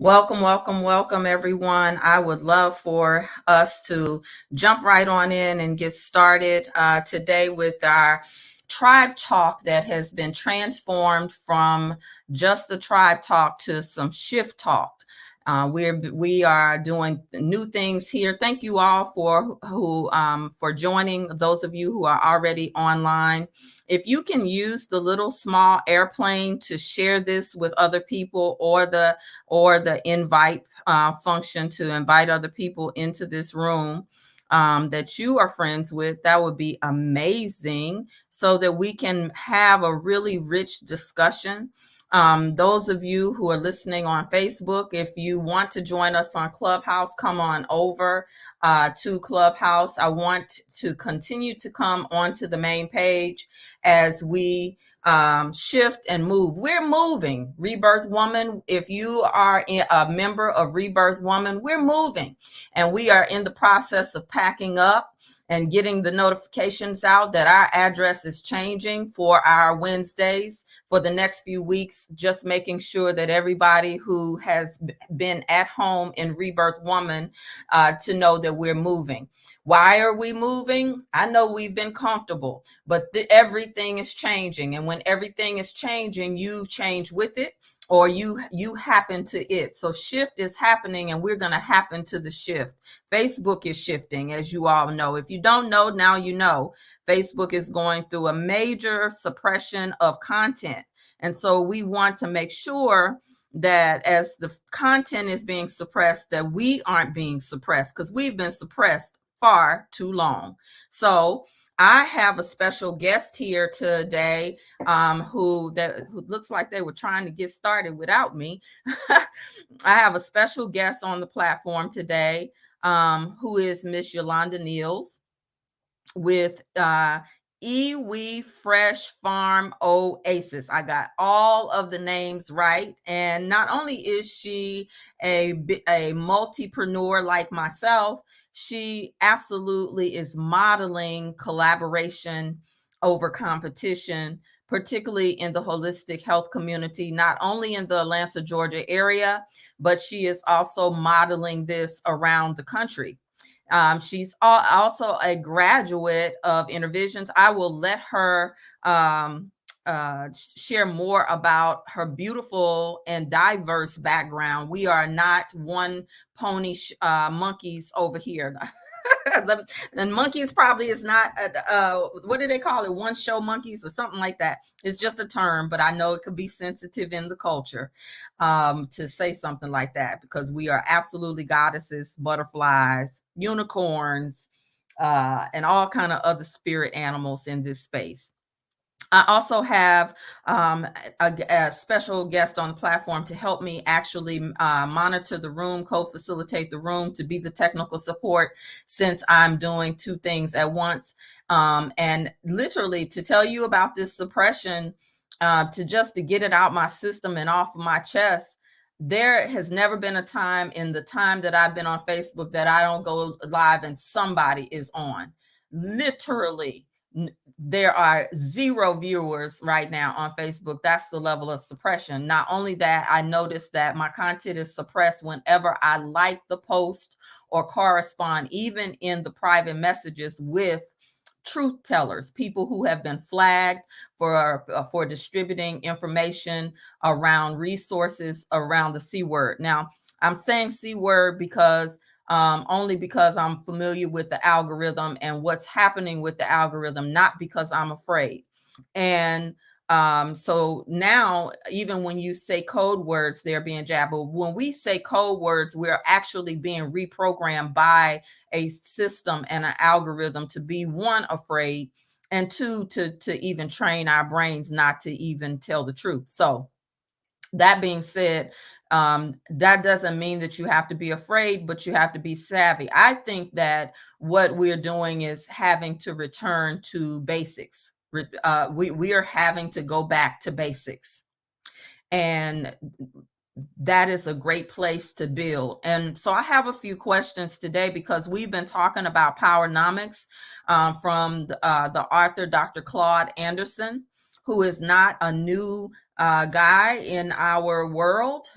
Welcome, welcome, welcome, everyone. I would love for us to jump right on in and get started today with our tribe talk that has been transformed from just the tribe talk to some shift talk. We are doing new things here. Thank you all for joining. Those of you who are already online, if you can use the little small airplane to share this with other people, or the invite function to invite other people into this room that you are friends with, that would be amazing, so that we can have a really rich discussion. Those of you who are listening on Facebook, if you want to join us on Clubhouse, come on over to Clubhouse. I want to continue to come onto the main page as we shift and move. We're moving. Rebirth Woman, if you are a member of Rebirth Woman, we're moving, and we are in the process of packing up and getting the notifications out that our address is changing for our Wednesdays for the next few weeks, just making sure that everybody who has been at home in Rebirth Woman to know that we're moving. Why are we moving? I know we've been comfortable, but everything is changing. And when everything is changing, you change with it, or you happen to it. So shift is happening, and we're going to happen to the shift. Facebook is shifting, as you all know. If you don't know, now you know. Facebook is going through a major suppression of content. And so we want to make sure that as the content is being suppressed, that we aren't being suppressed, because we've been suppressed far too long. So I have a special guest here today who looks like they were trying to get started without me. I have a special guest on the platform today who is Miss Yolanda Niels with Iwi Fresh Farm Oasis. I got all of the names right. And not only is she a multipreneur like myself, she absolutely is modeling collaboration over competition, particularly in the holistic health community, not only in the Atlanta, Georgia area, but she is also modeling this around the country. She's also a graduate of Intervisions. I will let her share more about her beautiful and diverse background. We are not one pony monkeys over here. And monkeys probably is not what do they call it, one show monkeys or something like that. It's just a term, but I know it could be sensitive in the culture to say something like that, because we are absolutely goddesses, butterflies, unicorns, and all kind of other spirit animals in this space. I also have a special guest on the platform to help me actually monitor the room, co-facilitate the room, to be the technical support, since I'm doing two things at once. And literally to tell you about this suppression, to get it out my system and off of my chest. There has never been a time in the time that I've been on Facebook that I don't go live and somebody is on. Literally. There are 0 viewers right now on Facebook. That's the level of suppression. Not only that, I noticed that my content is suppressed whenever I like the post or correspond, even in the private messages, with truth tellers, people who have been flagged for distributing information around resources around the C word. Now, I'm saying C word because only because I'm familiar with the algorithm and what's happening with the algorithm, not because I'm afraid. And so now, even when you say code words, they're being jabbed. But when we say code words, we're actually being reprogrammed by a system and an algorithm to be, one, afraid, and two, to even train our brains not to even tell the truth. So that being said, that doesn't mean that you have to be afraid, but you have to be savvy. I think that what we're doing is having to return to basics. We are having to go back to basics. And that is a great place to build. And so I have a few questions today, because we've been talking about Powernomics from the author, Dr. Claude Anderson, who is not a new guy in our world.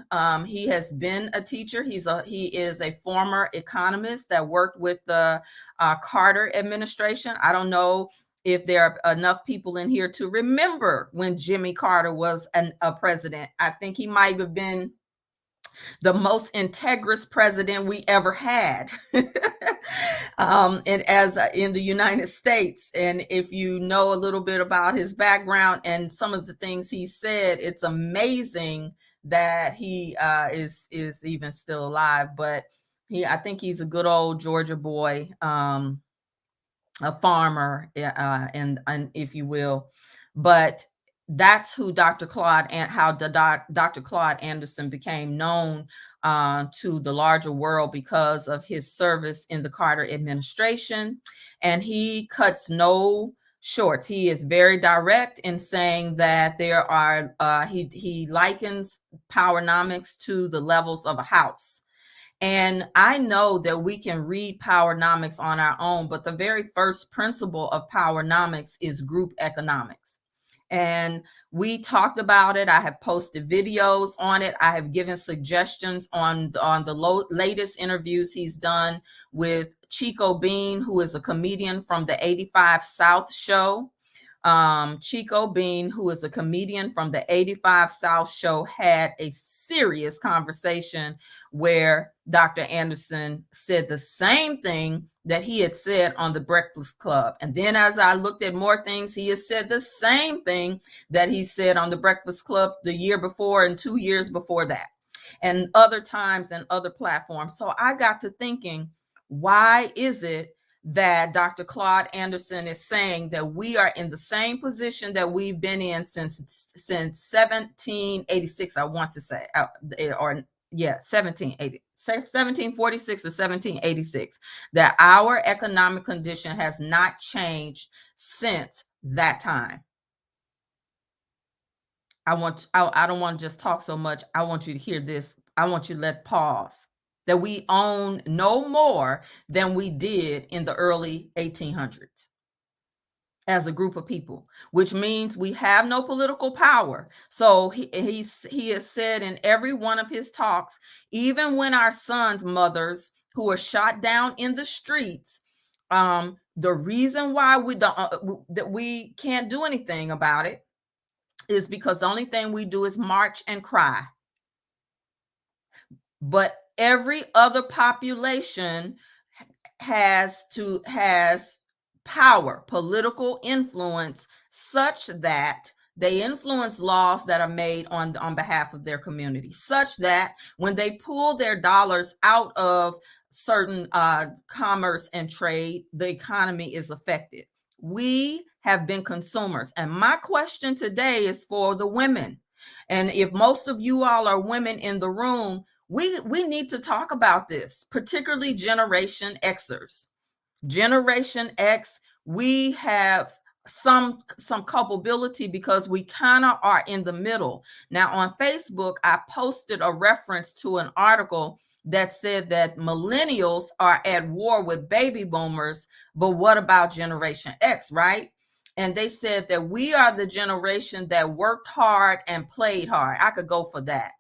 He has been a teacher. He is a former economist that worked with the Carter administration. I don't know if there are enough people in here to remember when Jimmy Carter was a president. I think he might have been the most integrous president we ever had. And as in the United States. And if you know a little bit about his background and some of the things he said, it's amazing that he is even still alive. But I think he's a good old Georgia boy, a farmer, and if you will. But that's who Dr. Claude and how Dr. Claude Anderson became known to the larger world because of his service in the Carter administration. And he cuts no shorts. He is very direct in saying that there are, he likens Powernomics to the levels of a house. And I know that we can read Powernomics on our own, but the very first principle of Powernomics is group economics. And we talked about it. I have posted videos on it. I have given suggestions on the latest interviews he's done with Chico Bean, who is a comedian from the 85 South show. Chico Bean, who is a comedian from the 85 South show, had a serious conversation where Dr. Anderson said the same thing that he had said on the Breakfast Club. And then as I looked at more things, he has said the same thing that he said on the Breakfast Club the year before and 2 years before that, and other times and other platforms. So I got to thinking, why is it that Dr. Claude Anderson is saying that we are in the same position that we've been in since 1786, I want to say, or yeah, 1746 or 1786, that our economic condition has not changed since that time. I don't want to just talk so much. I want you to hear this. I want you to let pause. That we own no more than we did in the early 1800s as a group of people, which means we have no political power. So he has said in every one of his talks, even when our sons' mothers who are shot down in the streets, the reason why that we can't do anything about it is because the only thing we do is march and cry. But every other population has power, political influence, such that they influence laws that are made on behalf of their community, such that when they pull their dollars out of certain commerce and trade, the economy is affected. We have been consumers. And my question today is for the women. And if most of you all are women in the room, we need to talk about this, particularly Generation X'ers. Generation X, we have some culpability because we kind of are in the middle. Now on Facebook, I posted a reference to an article that said that millennials are at war with baby boomers, but what about Generation X, right? And they said that we are the generation that worked hard and played hard. I could go for that.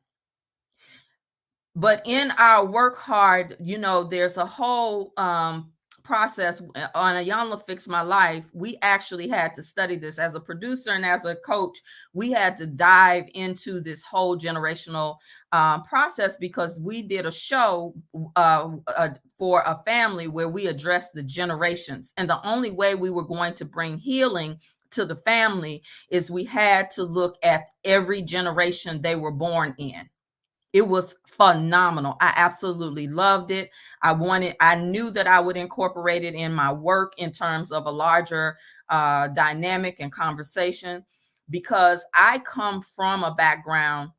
But in our work hard, there's a whole process on Ayanla Fix My Life. We actually had to study this as a producer and as a coach. We had to dive into this whole generational process because we did a show for a family where we addressed the generations. And the only way we were going to bring healing to the family is we had to look at every generation they were born in. It was phenomenal. I absolutely loved it. I knew that I would incorporate it in my work in terms of a larger dynamic and conversation, because I come from a background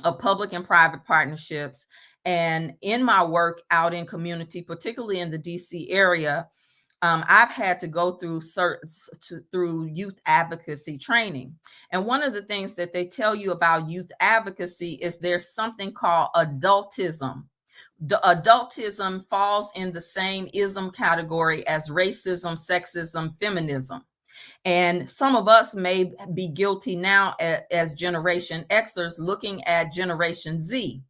of public and private partnerships. And in my work out in community, particularly in the DC area, I've had to go through youth advocacy training. And one of the things that they tell you about youth advocacy is there's something called adultism. The adultism falls in the same ism category as racism, sexism, feminism. And some of us may be guilty now as Generation Xers looking at Generation Z.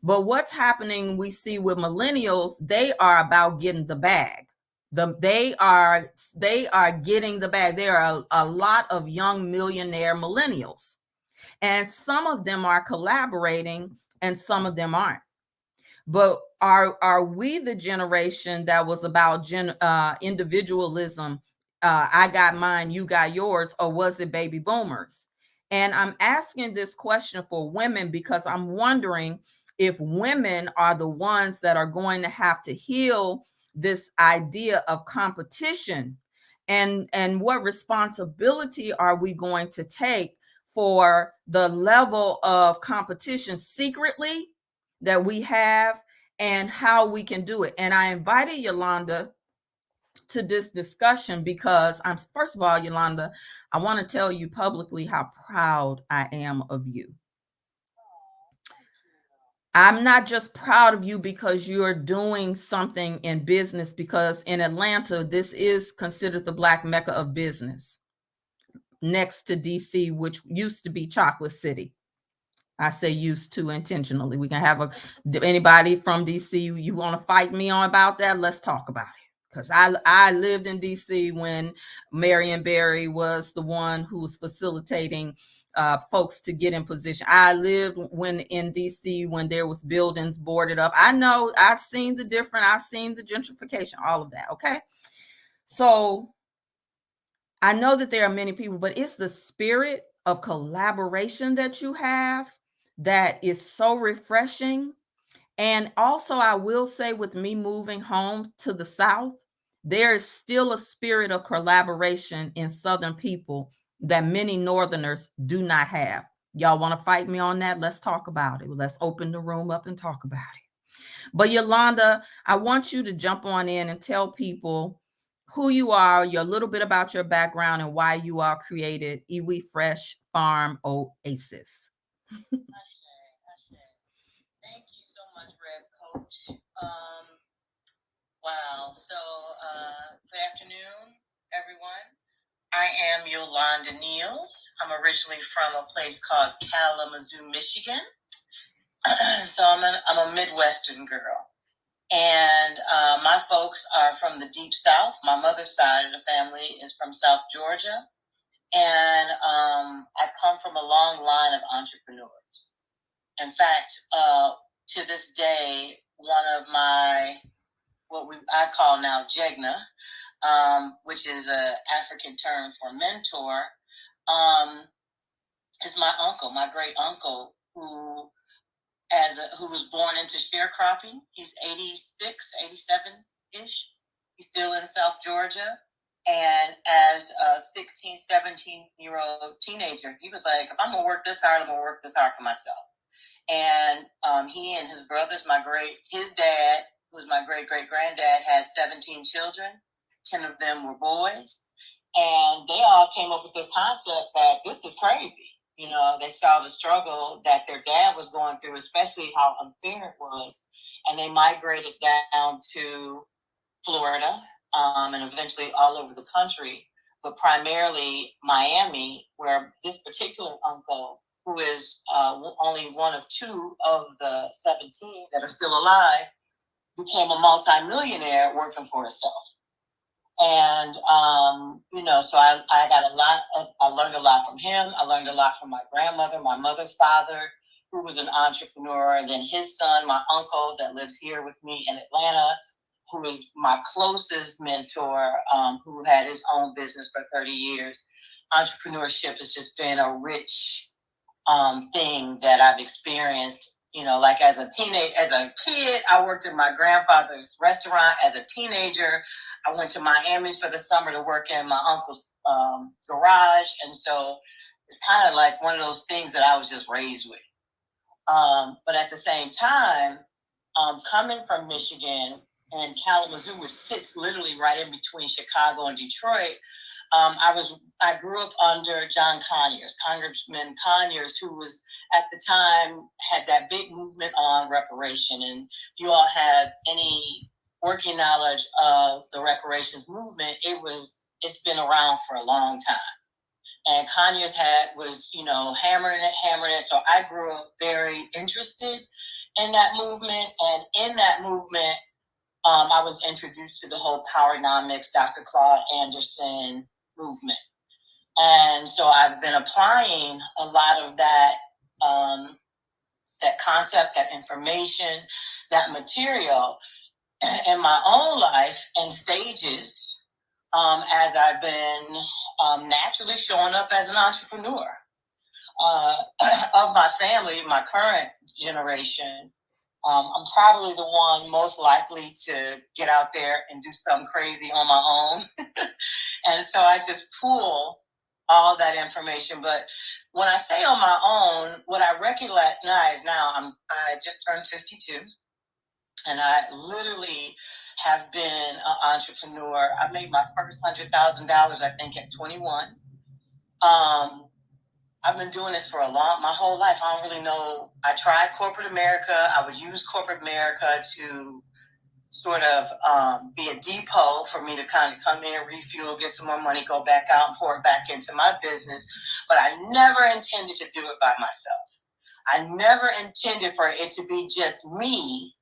But what's happening, we see with millennials, they are about getting the bag. They are getting the bag. There are a lot of young millionaire millennials, and some of them are collaborating and some of them aren't. But are we the generation that was about individualism? I got mine, you got yours, or was it baby boomers? And I'm asking this question for women because I'm wondering if women are the ones that are going to have to heal this idea of competition, and what responsibility are we going to take for the level of competition secretly that we have and how we can do it. And I invited Yolanda to this discussion because first of all, Yolanda, I want to tell you publicly how proud I am of you. I'm not just proud of you because you're doing something in business, because in Atlanta, this is considered the Black Mecca of business, next to DC, which used to be Chocolate City. I say used to intentionally. We can have anybody from DC, you want to fight me on about that? Let's talk about it. Because I lived in DC when Marion Barry was the one who was facilitating folks to get in position. I lived in DC when there was buildings boarded up. I know, I've seen the gentrification, all of that. Okay. So I know that there are many people, but it's the spirit of collaboration that you have that is so refreshing. And also, I will say, with me moving home to the South, there is still a spirit of collaboration in Southern people that many Northerners do not have. Y'all want to fight me on that? Let's talk about it. Let's open the room up and talk about it. But Yolanda, I want you to jump on in and tell people who you are, a little bit about your background, and why you are created Iwi Fresh Farm Oasis. Thank you so much, Rev Coach. Wow. So, good afternoon, everyone. I am Yolanda Niels. I'm originally from a place called Kalamazoo, Michigan. So I'm a Midwestern girl. And my folks are from the deep South. My mother's side of the family is from South Georgia. And I come from a long line of entrepreneurs. In fact, to this day, one of my, I call now Jegna, which is an African term for mentor, is my uncle, my great uncle, who was born into sharecropping. He's 86, 87-ish. He's still in South Georgia. And as a 16, 17-year-old teenager, he was like, if I'm going to work this hard, I'm going to work this hard for myself. And he and his brothers, his dad, who was my great-great-granddad, had 17 children. 10 of them were boys. And they all came up with this concept that this is crazy. You know, they saw the struggle that their dad was going through, especially how unfair it was. And they migrated down to Florida, and eventually all over the country, but primarily Miami, where this particular uncle, who is only one of 2 of the 17 that are still alive, became a multimillionaire working for himself. And, so I got I learned a lot from him. I learned a lot from my grandmother, my mother's father, who was an entrepreneur, and then his son, my uncle that lives here with me in Atlanta, who is my closest mentor, who had his own business for 30 years. Entrepreneurship has just been a rich thing that I've experienced. You know, like as a kid, I worked in my grandfather's restaurant. As a teenager, I went to Miami for the summer to work in my uncle's garage. And so it's kind of like one of those things that I was just raised with. But at the same time, coming from Michigan and Kalamazoo, which sits literally right in between Chicago and Detroit, I grew up under John Conyers, Congressman Conyers, who was at the time had that big movement on reparation. And if you all have any working knowledge of the reparations movement, it's been around for a long time. And Conyers was hammering it. So I grew up very interested in that movement. And in that movement, I was introduced to the whole Powernomics, Dr. Claude Anderson movement. And so I've been applying a lot of that, that concept, that information, that material in my own life and stages, as I've been naturally showing up as an entrepreneur. Of my family, my current generation, I'm probably the one most likely to get out there and do something crazy on my own. And so I just pull all that information. But when I say on my own, what I recognize now, I just turned 52. And I literally have been an entrepreneur. I made my first $100,000, I think, at 21. I've been doing this for my whole life. I don't really know. I tried corporate America. I would use corporate America to sort of be a depot for me to kind of come in, refuel, get some more money, go back out and pour it back into my business. But I never intended to do it by myself. I never intended for it to be just me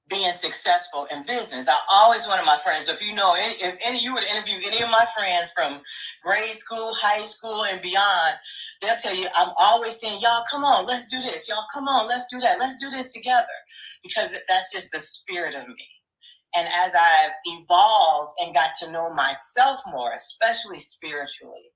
being successful in business. I always wanted my friends. So if you know, if you were to interview any of my friends from grade school, high school, and beyond, they'll tell you I'm always saying, y'all, come on, let's do this. Y'all, come on, let's do that. Let's do this together. Because that's just the spirit of me. And as I've evolved and got to know myself more, especially spiritually,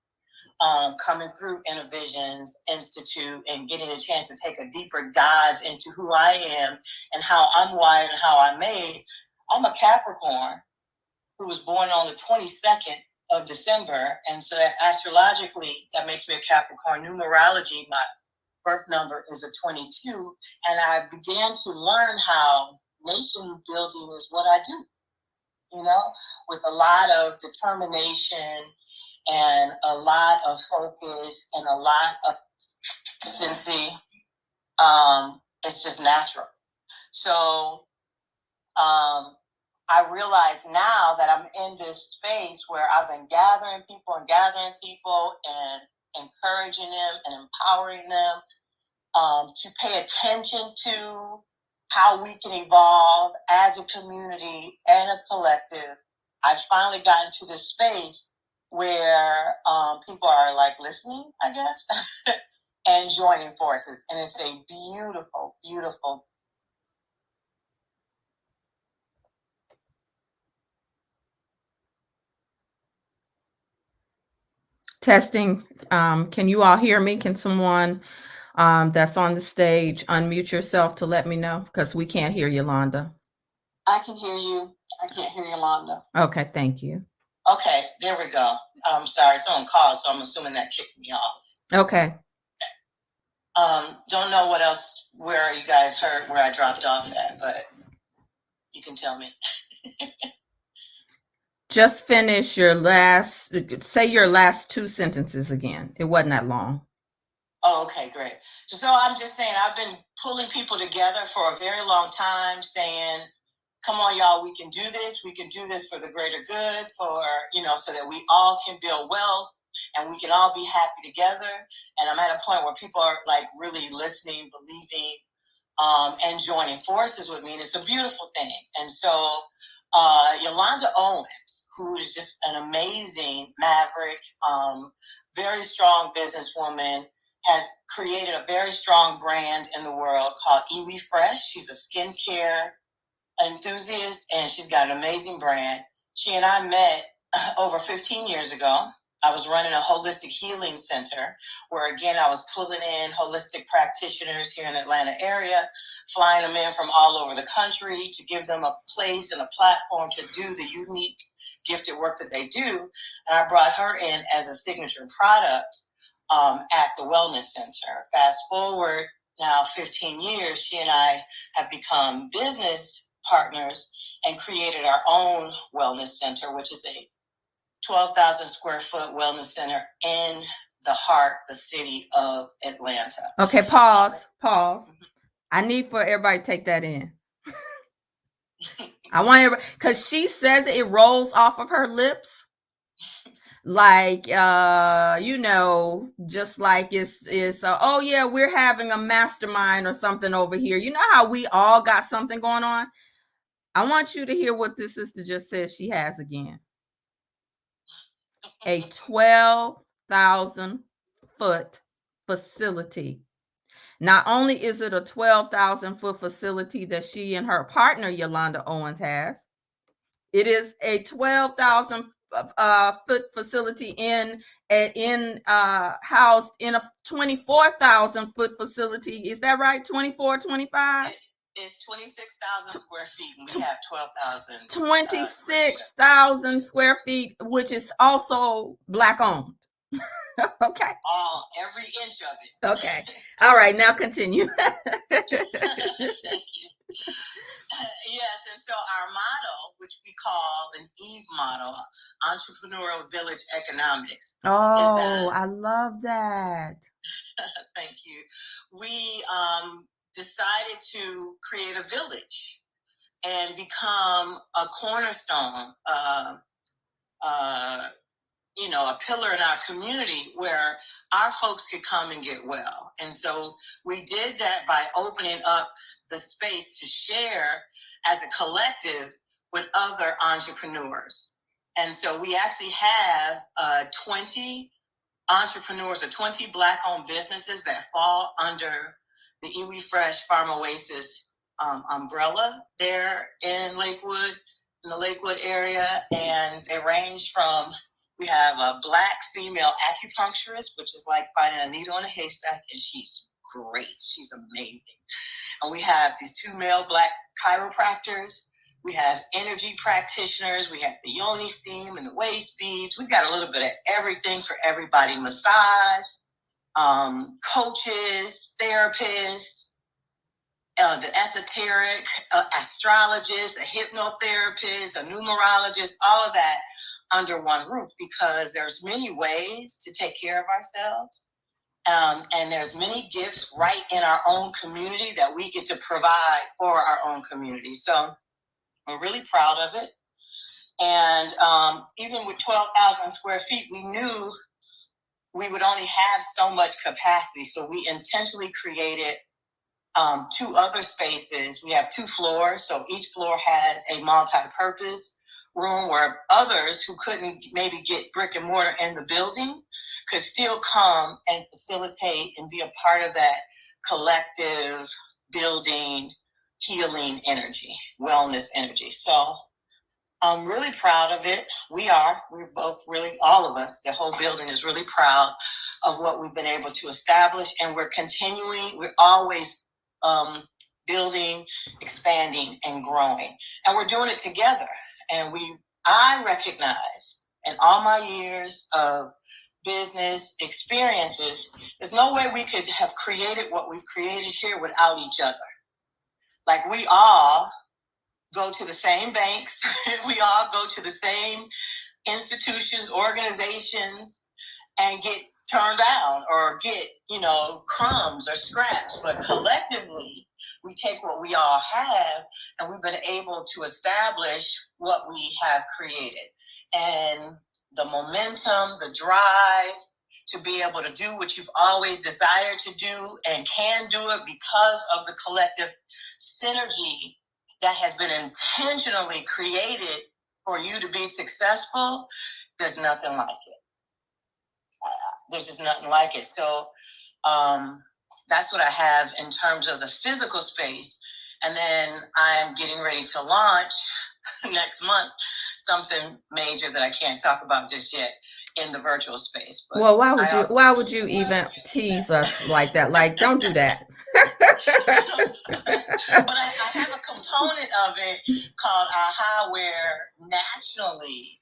coming through Innovisions Institute and getting a chance to take a deeper dive into who I am and how I'm wired and how I'm made. I'm a Capricorn who was born on the 22nd of December. And so astrologically, that makes me a Capricorn. Numerology, my birth number is a 22. And I began to learn how nation building is what I do, with a lot of determination and a lot of focus and a lot of consistency. It's just natural. So I realize now that I'm in this space where I've been gathering people and encouraging them and empowering them to pay attention to how we can evolve as a community and a collective. I've finally gotten to this space where people are like listening, I guess, and joining forces. And it's a beautiful, beautiful. Testing. Can you all hear me? Can someone that's on the stage unmute yourself to let me know? Because we can't hear Yolanda. I can hear you. I can't hear Yolanda. Okay, thank you. Okay, there we go. I'm sorry, someone called, so I'm assuming that kicked me off. Okay. Don't know what else, where you guys heard where I dropped off at, but you can tell me. Just finish your say your last two sentences again. It wasn't that long. Oh, okay, great. So I'm just saying, I've been pulling people together for a very long time, saying, come on, y'all, we can do this. We can do this for the greater good, so that we all can build wealth and we can all be happy together. And I'm at a point where people are like really listening, believing, and joining forces with me. And it's a beautiful thing. And so Yolanda Owens, who is just an amazing maverick, very strong businesswoman, has created a very strong brand in the world called Iwi Fresh. She's a skincare enthusiast, and she's got an amazing brand. She and I met over 15 years ago. I was running a holistic healing center where, again, I was pulling in holistic practitioners here in the Atlanta area, flying them in from all over the country to give them a place and a platform to do the unique gifted work that they do. And I brought her in as a signature product at the Wellness Center. Fast forward now 15 years, she and I have become business partners and created our own wellness center, which is a 12,000 square foot wellness center in the city of Atlanta. Okay, pause. I need for everybody to take that in. I want everybody, because she says it rolls off of her lips. Like just like it's oh yeah, we're having a mastermind or something over here. You know how we all got something going on? I want you to hear what this sister just said she has again. A 12,000 foot facility. Not only is it a 12,000 foot facility that she and her partner Yolanda Owens has, it is a 12,000 foot facility housed in a 24,000 foot facility. Is that right? 24, 25? It's 26,000 square feet, and we have 12,000. 26,000 square feet, which is also Black owned. Okay. Every inch of it. Okay. All right. Now continue. Thank you. Yes, and so our model, which we call an EVE model, Entrepreneurial Village Economics. Oh, I love that. Thank you. We decided to create a village and become a cornerstone, a pillar in our community where our folks could come and get well. And so we did that by opening up the space to share as a collective with other entrepreneurs. And so we actually have 20 entrepreneurs or 20 Black-owned businesses that fall under the Iwi Fresh Farm Oasis umbrella there in Lakewood, in the Lakewood area. And they range from, we have a Black female acupuncturist, which is like finding a needle in a haystack, and she's great. She's amazing. And we have these 2 male Black chiropractors. We have energy practitioners. We have the yoni steam and the waist beads. We've got a little bit of everything for everybody. Massage, coaches, therapists, the esoteric, astrologist, a hypnotherapist, a numerologist, all of that under one roof, because there's many ways to take care of ourselves. And there's many gifts right in our own community that we get to provide for our own community. So we're really proud of it. And even with 12,000 square feet, we knew we would only have so much capacity. So we intentionally created 2 other spaces. We have 2 floors. So each floor has a multi-purpose room where others who couldn't maybe get brick and mortar in the building could still come and facilitate and be a part of that collective building, healing energy, wellness energy. So I'm really proud of it. We're both really, all of us, the whole building is really proud of what we've been able to establish. And we're continuing, we're always building, expanding, and growing. And we're doing it together. And I recognize in all my years of business experiences, there's no way we could have created what we've created here without each other. Like, we all go to the same banks, we all go to the same institutions, organizations, and get turned down or get, crumbs or scraps. But collectively, we take what we all have, and we've been able to establish what we have created. And the momentum, the drive to be able to do what you've always desired to do and can do it because of the collective synergy that has been intentionally created for you to be successful, there's nothing like it. There's just nothing like it. So that's what I have in terms of the physical space. And then I'm getting ready to launch next month something major that I can't talk about just yet in the virtual space. But well, why would you even tease us like that? Like, don't do that. But I have a component of it called AHA, where nationally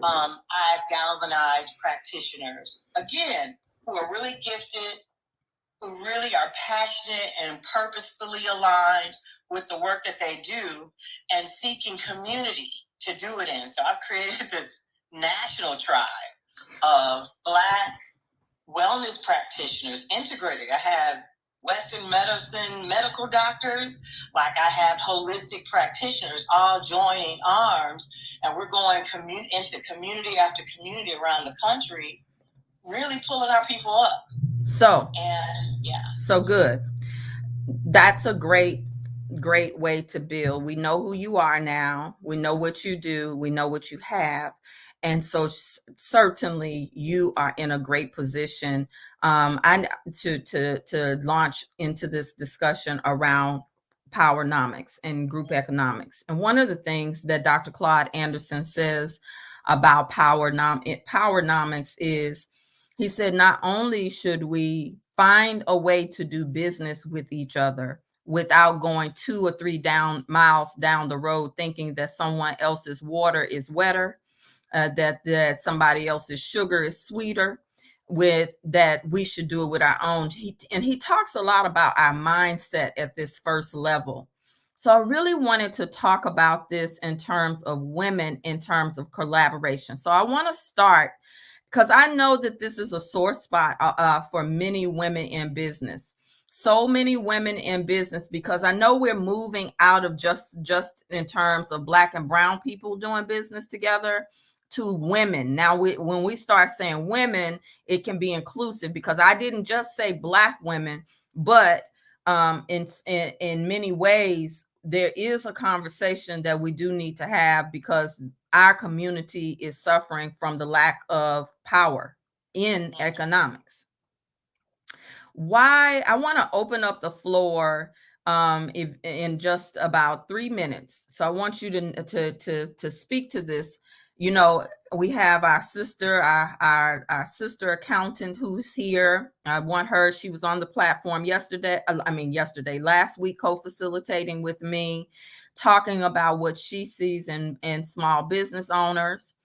I've galvanized practitioners, again, who are really gifted, who really are passionate and purposefully aligned with the work that they do and seeking community to do it in. So I've created this national tribe of Black wellness practitioners integrated. I have Western medicine, medical doctors, like I have holistic practitioners all joining arms, and we're going into community after community around the country, really pulling our people up. So, and yeah. So good. That's a great way to build. We know who you are now. We know what you do. We know what you have. And so certainly you are in a great position to launch into this discussion around powernomics and group economics. And one of the things that Dr. Claude Anderson says about powernomics is, he said, not only should we find a way to do business with each other without going 2 or 3 miles down the road thinking that someone else's water is wetter, that somebody else's sugar is sweeter, with that we should do it with our own. And he talks a lot about our mindset at this first level. So I really wanted to talk about this in terms of women, in terms of collaboration. So I want to start, because I know that this is a sore spot for many women in business. So many women in business, because I know we're moving out of just in terms of Black and brown people doing business together to women. Now, when we start saying women, it can be inclusive, because I didn't just say Black women, but in many ways, there is a conversation that we do need to have, because our community is suffering from the lack of power in economics. Why I want to open up the floor if, in just about 3 minutes. So I want you to speak to this. You know, we have our sister, our sister accountant who's here. I want her. She was on the platform last week, co-facilitating with me, talking about what she sees in small business owners.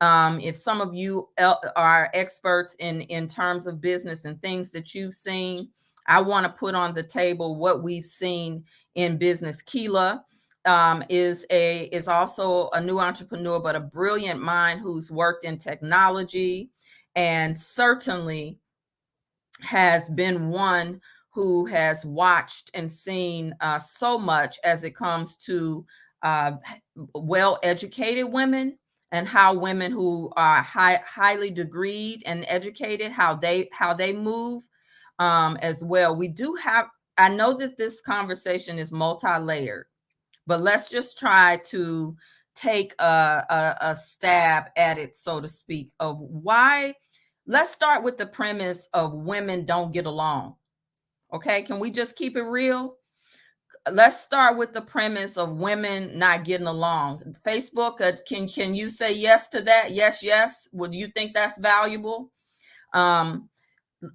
If some of you are experts in terms of business and things that you've seen, I want to put on the table what we've seen in business. Keela is also a new entrepreneur, but a brilliant mind who's worked in technology, and certainly has been one who has watched and seen so much as it comes to well-educated women, and how women who are highly degreed and educated, how they move as well. We do have, I know that this conversation is multi-layered, but let's just try to take a stab at it, so to speak, of why. Let's start with the premise of women don't get along. Okay, can we just keep it real? Let's start with the premise of women not getting along. Facebook, can you say yes to that? Yes. Would you think that's valuable?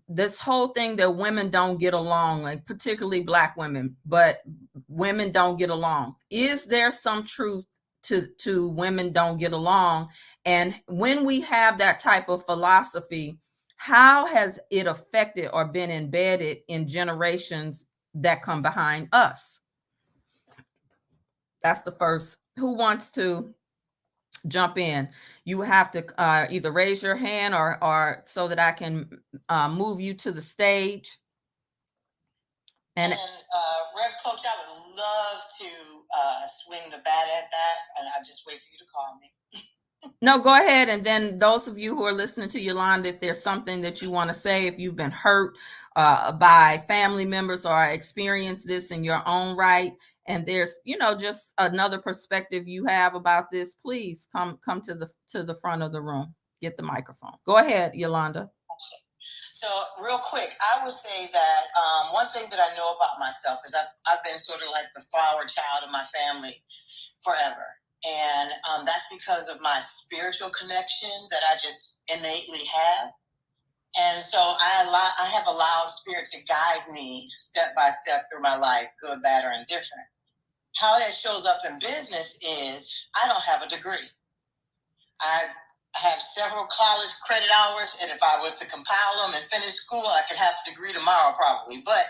This whole thing that women don't get along, like particularly Black women, but women don't get along. Is there some truth to women don't get along? And when we have that type of philosophy, how has it affected or been embedded in generations that come behind us? That's the first. Who wants to jump in? You have to either raise your hand or so that I can move you to the stage. And Rev Coach, I would love to swing the bat at that, and I just wait for you to call me. No, go ahead. And then those of you who are listening to Yolanda, if there's something that you want to say, if you've been hurt by family members or experienced this in your own right, and there's, just another perspective you have about this, please come to the front of the room. Get the microphone. Go ahead, Yolanda. So real quick, I would say that one thing that I know about myself is I've been sort of like the flower child of my family forever. And that's because of my spiritual connection that I just innately have. And so I have allowed Spirit to guide me step by step through my life, good, bad, or indifferent. How that shows up in business is I don't have a degree. I have several college credit hours, and if I was to compile them and finish school, I could have a degree tomorrow probably. But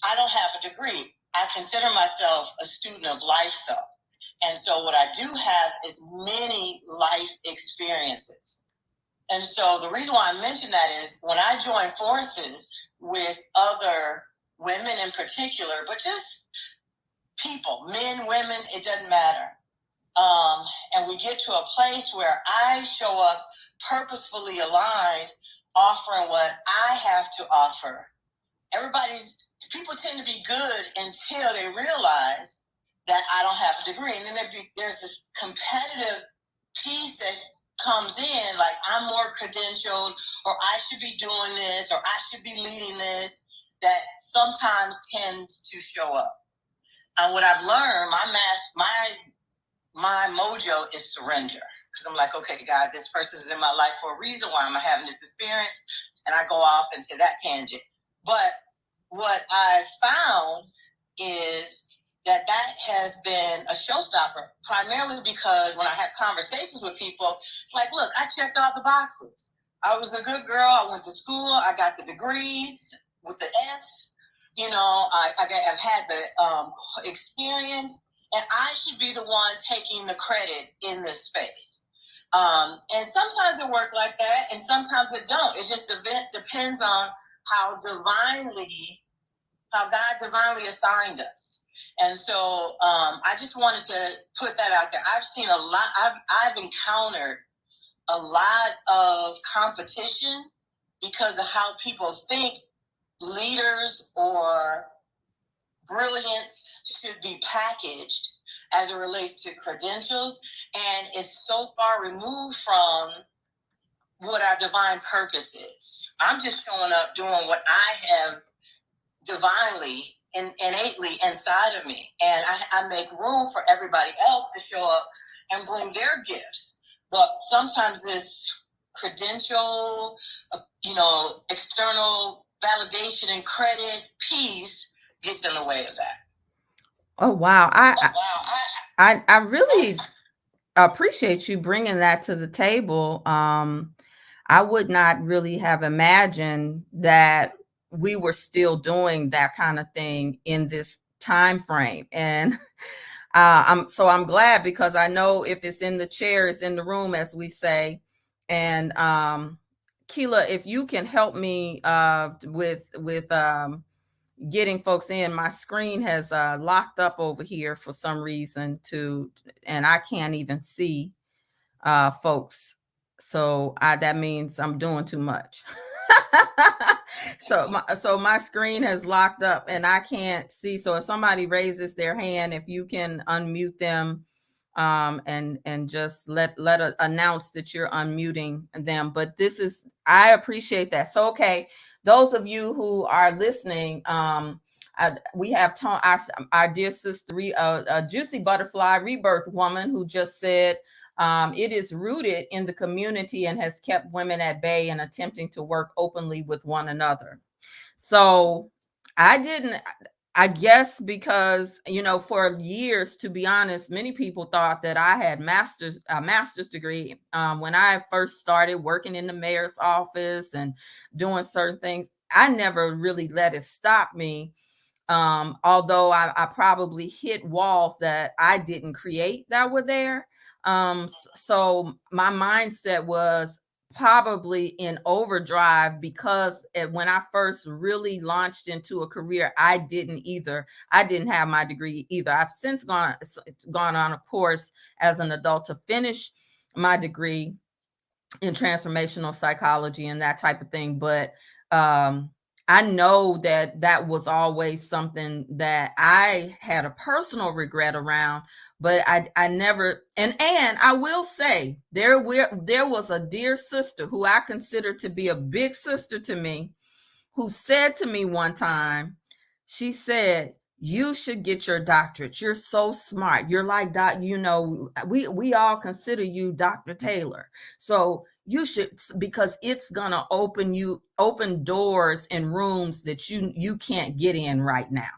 I don't have a degree. I consider myself a student of life, though. And so what I do have is many life experiences. And so the reason why I mention that is when I joined forces with other women in particular, but just people, men, women, it doesn't matter. And we get to a place where I show up purposefully aligned, offering what I have to offer. People tend to be good until they realize that I don't have a degree. And then there's this competitive piece that comes in, like I'm more credentialed, or I should be doing this, or I should be leading this, that sometimes tends to show up. And what I've learned, my mojo is surrender. Because I'm like, okay, God, this person is in my life for a reason. Why am I having this experience? And I go off into that tangent. But what I found is that has been a showstopper, primarily because when I have conversations with people, it's like, look, I checked all the boxes. I was a good girl. I went to school. I got the degrees with the S. You know, I've had the experience, and I should be the one taking the credit in this space. And sometimes it works like that, and sometimes it don't. It just depends on how God divinely assigned us. And so I just wanted to put that out there. I've seen a lot. I've encountered a lot of competition because of how people think leaders or brilliance should be packaged as it relates to credentials, and it's so far removed from what our divine purpose is. I'm just showing up doing what I have divinely and innately inside of me, and I make room for everybody else to show up and bring their gifts. But sometimes this credential, external validation and credit piece gets in the way of that. Oh, wow. I really appreciate you bringing that to the table. I would not really have imagined that we were still doing that kind of thing in this time frame. And I'm glad, because I know if it's in the chair, it's in the room, as we say. And Keela, if you can help me with getting folks in. My screen has locked up over here for some reason and I can't even see folks. So that means I'm doing too much. So my screen has locked up and I can't see. So if somebody raises their hand, if you can unmute them, and just let announce that you're unmuting them. But I appreciate that. So, okay, those of you who are listening, we have our dear sister, Juicy Butterfly Rebirth Woman, who just said, it is rooted in the community and has kept women at bay and attempting to work openly with one another. So I guess because, for years, to be honest, many people thought that I had a master's degree. When I first started working in the mayor's office and doing certain things, I never really let it stop me. Although I probably hit walls that I didn't create that were there. So my mindset was probably in overdrive, because when I first really launched into a career, I didn't have my degree either. I've since gone on a course as an adult to finish my degree in transformational psychology and that type of thing. But I know that was always something that I had a personal regret around, but I never, and I will say there was a dear sister who I consider to be a big sister to me, who said to me one time, she said, "You should get your doctorate. You're so smart. You're like we all consider you Dr. Taylor. So you should, because it's gonna open doors in rooms that you can't get in right now."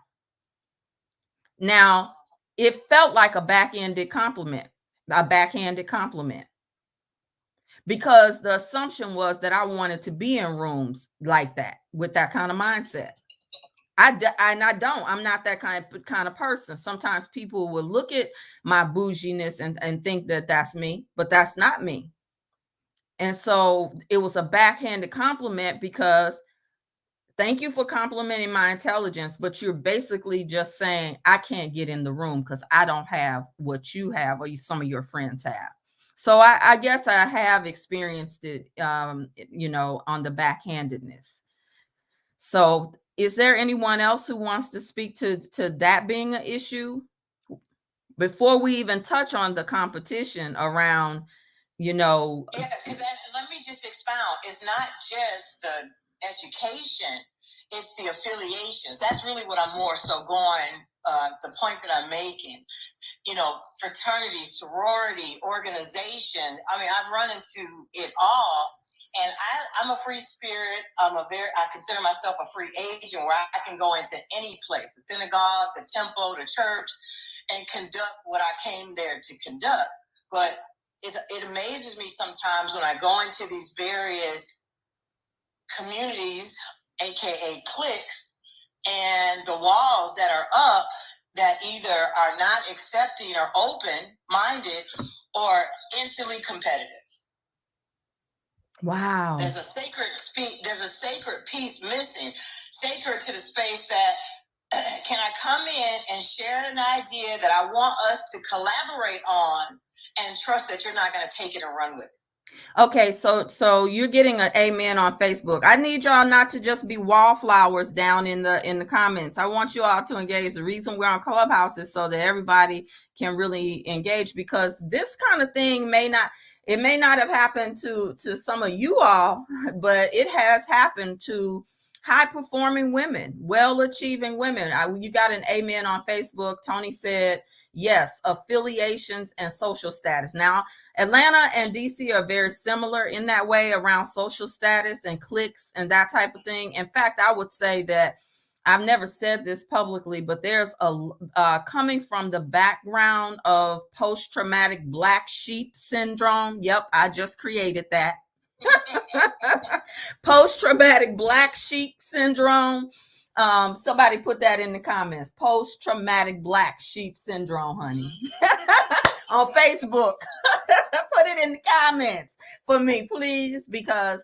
Now, it felt like a backhanded compliment, because the assumption was that I wanted to be in rooms like that with that kind of mindset. I'm not that kind of person. Sometimes people will look at my bouginess and think that that's me, but that's not me. And so it was a backhanded compliment, because thank you for complimenting my intelligence, but you're basically just saying I can't get in the room because I don't have what you have or some of your friends have. So I guess I have experienced it, on the backhandedness. So is there anyone else who wants to speak to that being an issue before we even touch on the competition around, Yeah, because let me just expound. It's not just the education, it's the affiliations. That's really what I'm more so going, the point that I'm making. Fraternity, sorority, organization. I mean, I've run into it all. And I'm a free spirit. I consider myself a free agent where I can go into any place, the synagogue, the temple, the church, and conduct what I came there to conduct. But it amazes me sometimes when I go into these various communities, aka cliques, and the walls that are up that either are not accepting or open-minded or instantly competitive. Wow. There's a sacred piece missing, sacred to the space that can I come in and share an idea that I want us to collaborate on and trust that you're not going to take it and run with it. Okay, so you're getting an amen on Facebook. I need y'all not to just be wallflowers down in the comments. I want you all to engage. The reason we're on Clubhouse is so that everybody can really engage, because this kind of thing may not have happened to some of you all, but it has happened to high performing women, well achieving women. You got an amen on Facebook. Tony said, yes, affiliations and social status. Now, Atlanta and DC are very similar in that way around social status and cliques and that type of thing. In fact, I would say that I've never said this publicly, but there's a coming from the background of post-traumatic black sheep syndrome. Yep, I just created that. Post-traumatic black sheep syndrome. Somebody put that in the comments. Post-traumatic black sheep syndrome, honey. On Facebook. Put it in the comments for me, please, because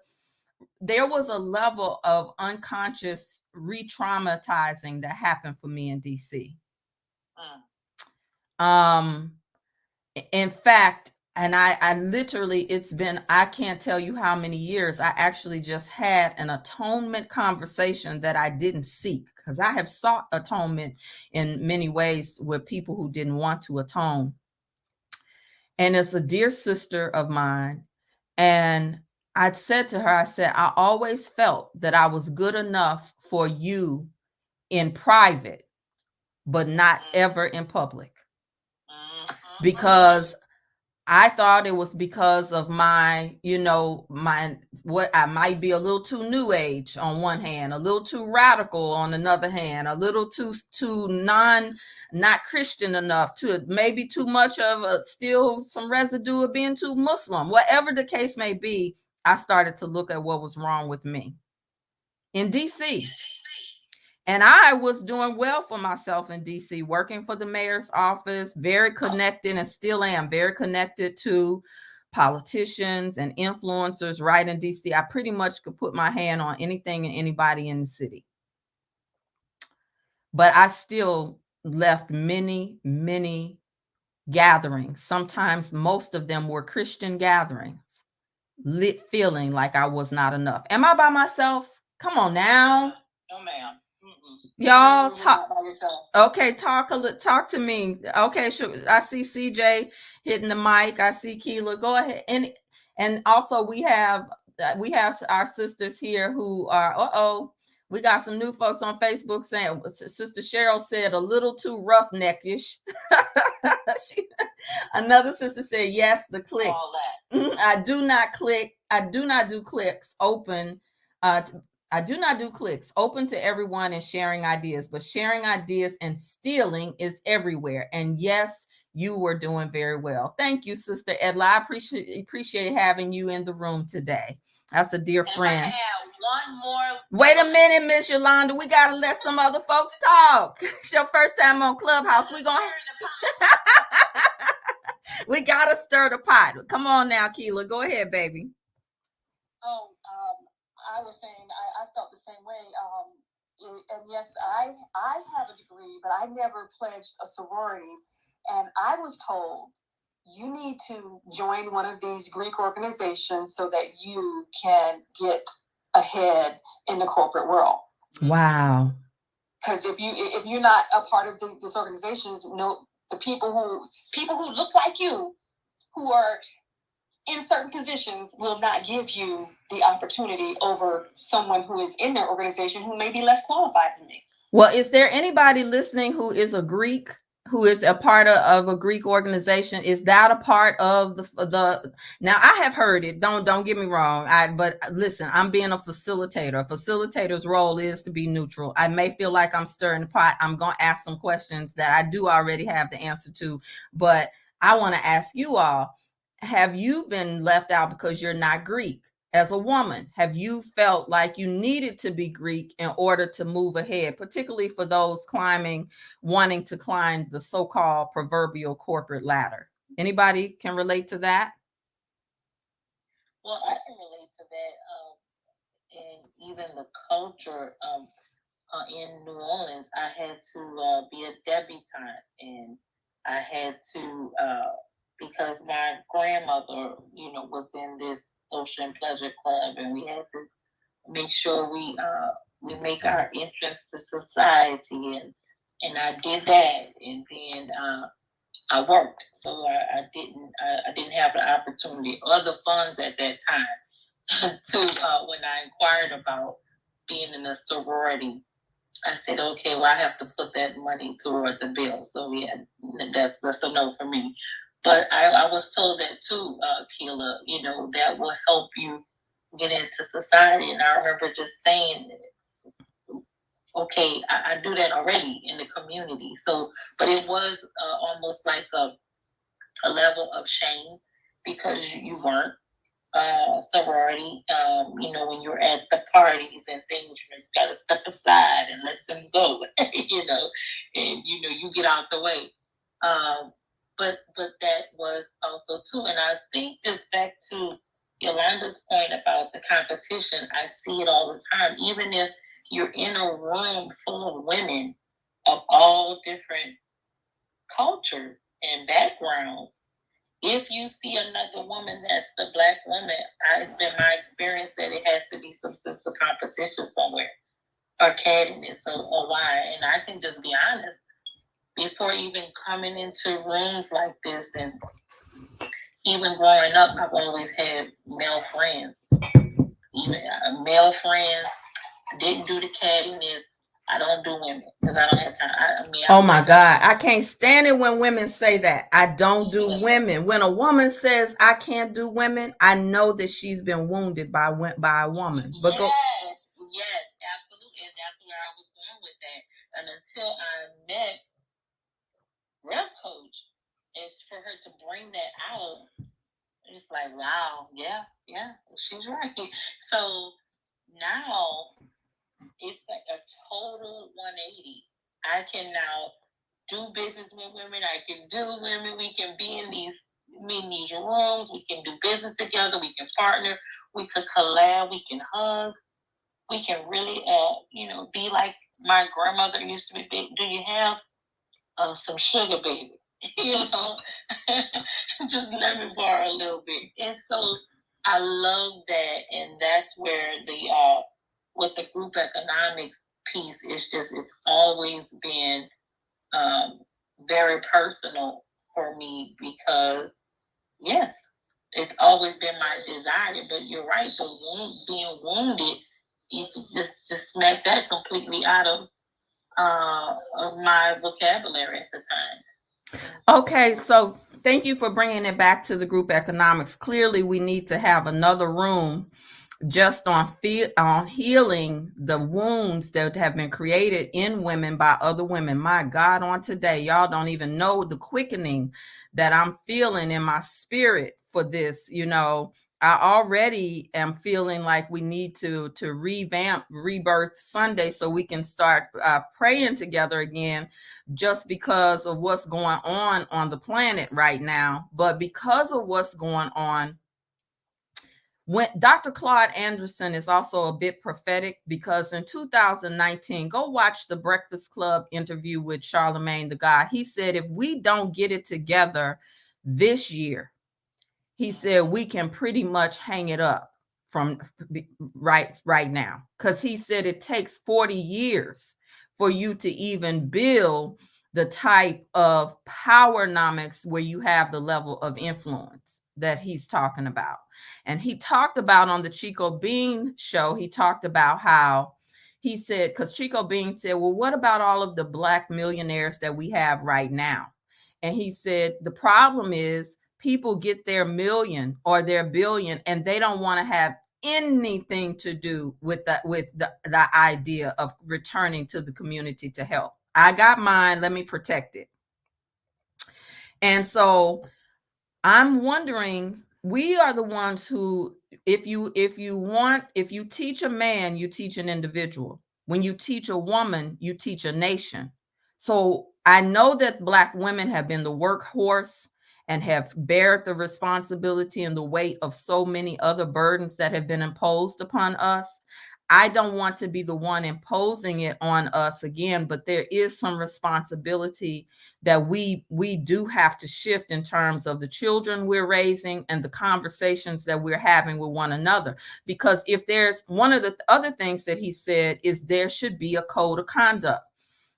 there was a level of unconscious re-traumatizing that happened for me in DC. In fact, and I literally, it's been, I can't tell you how many years. I actually just had an atonement conversation that I didn't seek, because I have sought atonement in many ways with people who didn't want to atone. And it's a dear sister of mine. And I said to her, I said, I always felt that I was good enough for you in private, but not ever in public. Because I thought it was because of my, what I might be a little too new age on one hand, a little too radical on another hand, a little too not Christian enough, to maybe too much of still some residue of being too Muslim. Whatever the case may be, I started to look at what was wrong with me in DC. And I was doing well for myself in DC, working for the mayor's office, very connected, and still am very connected to politicians and influencers right in DC. I pretty much could put my hand on anything and anybody in the city. But I still left many, many gatherings. Sometimes most of them were Christian gatherings, feeling like I was not enough. Am I by myself? Come on now. No, ma'am. Y'all talk. Okay, talk to me. Okay, sure. I see CJ hitting the mic. I see Keela. Go ahead. And also we have our sisters here who are. We got some new folks on Facebook saying, Sister Cheryl said a little too roughneckish. Another sister said, yes, the clicks. All that. I do not click. I do not do clicks open. I do not do clicks open to everyone and sharing ideas, but sharing ideas and stealing is everywhere. And yes, you were doing very well. Thank you, Sister Edla. I appreciate having you in the room today. That's a dear friend. I add one more. Wait a minute, Miss Yolanda. We got to let some other folks talk. It's your first time on Clubhouse. We gotta stir the pot. Come on now, Keela. Go ahead, baby. I was saying I felt the same way. And yes, I have a degree, but I never pledged a sorority. And I was told you need to join one of these Greek organizations so that you can get ahead in the corporate world. Wow. Because if you're not a part of this organization, the people who look like you, who are in certain positions, will not give you the opportunity over someone who is in their organization who may be less qualified than me. Well, is there anybody listening who is a Greek, who is a part of a Greek organization? Is that a part of the now? I have heard it. Don't get me wrong. But listen, I'm being a facilitator. A facilitator's role is to be neutral. I may feel like I'm stirring the pot. I'm going to ask some questions that I do already have the answer to, but I want to ask you all, have you been left out because you're not Greek? As a woman, have you felt like you needed to be Greek in order to move ahead, particularly for those wanting to climb the so-called proverbial corporate ladder? Anybody can relate to that? Well, I can relate to that. And even the culture in New Orleans, I had to be a debutante, and I had to because my grandmother, was in this social and pleasure club, and we had to make sure we make our entrance to society, and I did that, and then I worked, so I didn't have the opportunity or the funds at that time to when I inquired about being in a sorority. I said, okay, well, I have to put that money toward the bill. So yeah, that's a no for me. But I was told that too, Keela, that will help you get into society. And I remember just saying, okay, I do that already in the community. So, but it was almost like a level of shame because you weren't sorority. When you're at the parties and things, you got to step aside and let them go, and you get out the way. But that was also too, and I think just back to Yolanda's point about the competition, I see it all the time. Even if you're in a room full of women of all different cultures and backgrounds, if you see another woman that's a Black woman, it's been my experience that it has to be some sense of competition somewhere, or cattiness, or why. And I can just be honest, before even coming into rooms like this, and even growing up, I've always had male friends. Even male friends, didn't do the cattiness. I don't do women because I don't have time. Oh my God. I can't stand it when women say that. I don't do women. When a woman says I can't do women, I know that she's been wounded by a woman. But yes, absolutely. And that's where I was going with that. And until I met Rep Coach, it's for her to bring that out. It's like, wow, yeah, she's right. So now it's like a total 180. I can now do business with women. I can do women. We can be in these rooms. We can do business together. We can partner. We could collab. We can hug. We can really, be like my grandmother used to be. Do you have some sugar, baby? Just let me borrow a little bit. And so I love that, and that's where with the group economics piece, it's always been very personal for me, because yes, it's always been my desire. But you're right, being wounded, you just smacks that completely out of my vocabulary at the time. Okay, so thank you for bringing it back to the group economics. Clearly, we need to have another room just on healing the wounds that have been created in women by other women. My God, on today, y'all don't even know the quickening that I'm feeling in my spirit for this. I already am feeling like we need to revamp Rebirth Sunday so we can start praying together again, just because of what's going on the planet right now. But because of what's going on When Dr. Claude Anderson is also a bit prophetic, because in 2019, go watch the Breakfast Club interview with Charlemagne the God. He said, if we don't get it together this year, he said, we can pretty much hang it up from right now. Because he said it takes 40 years for you to even build the type of powernomics where you have the level of influence that he's talking about. And he talked about on the Chico Bean show, he talked about how he said, because Chico Bean said, well, what about all of the Black millionaires that we have right now? And he said, the problem is people get their million or their billion and they don't want to have anything to do with the idea of returning to the community to help. I got mine, let me protect it. And so I'm wondering, we are the ones who, if you teach a man, you teach an individual. When you teach a woman, you teach a nation. So I know that Black women have been the workhorse and have bared the responsibility and the weight of so many other burdens that have been imposed upon us. I don't want to be the one imposing it on us again, but there is some responsibility that we do have to shift in terms of the children we're raising and the conversations that we're having with one another. Because if there's one of the other things that he said is there should be a code of conduct.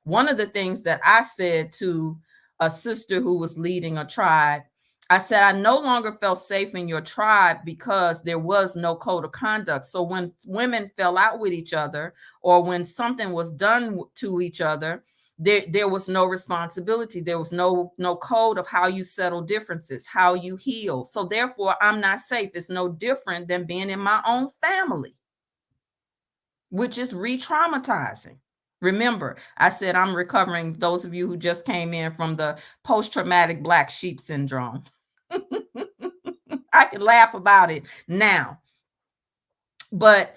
One of the things that I said to a sister who was leading a tribe, I said, I no longer felt safe in your tribe because there was no code of conduct. So when women fell out with each other or when something was done to each other, there was no responsibility. There was no code of how you settle differences, how you heal. So therefore, I'm not safe. It's no different than being in my own family, which is re-traumatizing. Remember, I said I'm recovering, those of you who just came in, from the post-traumatic black sheep syndrome. I can laugh about it now. But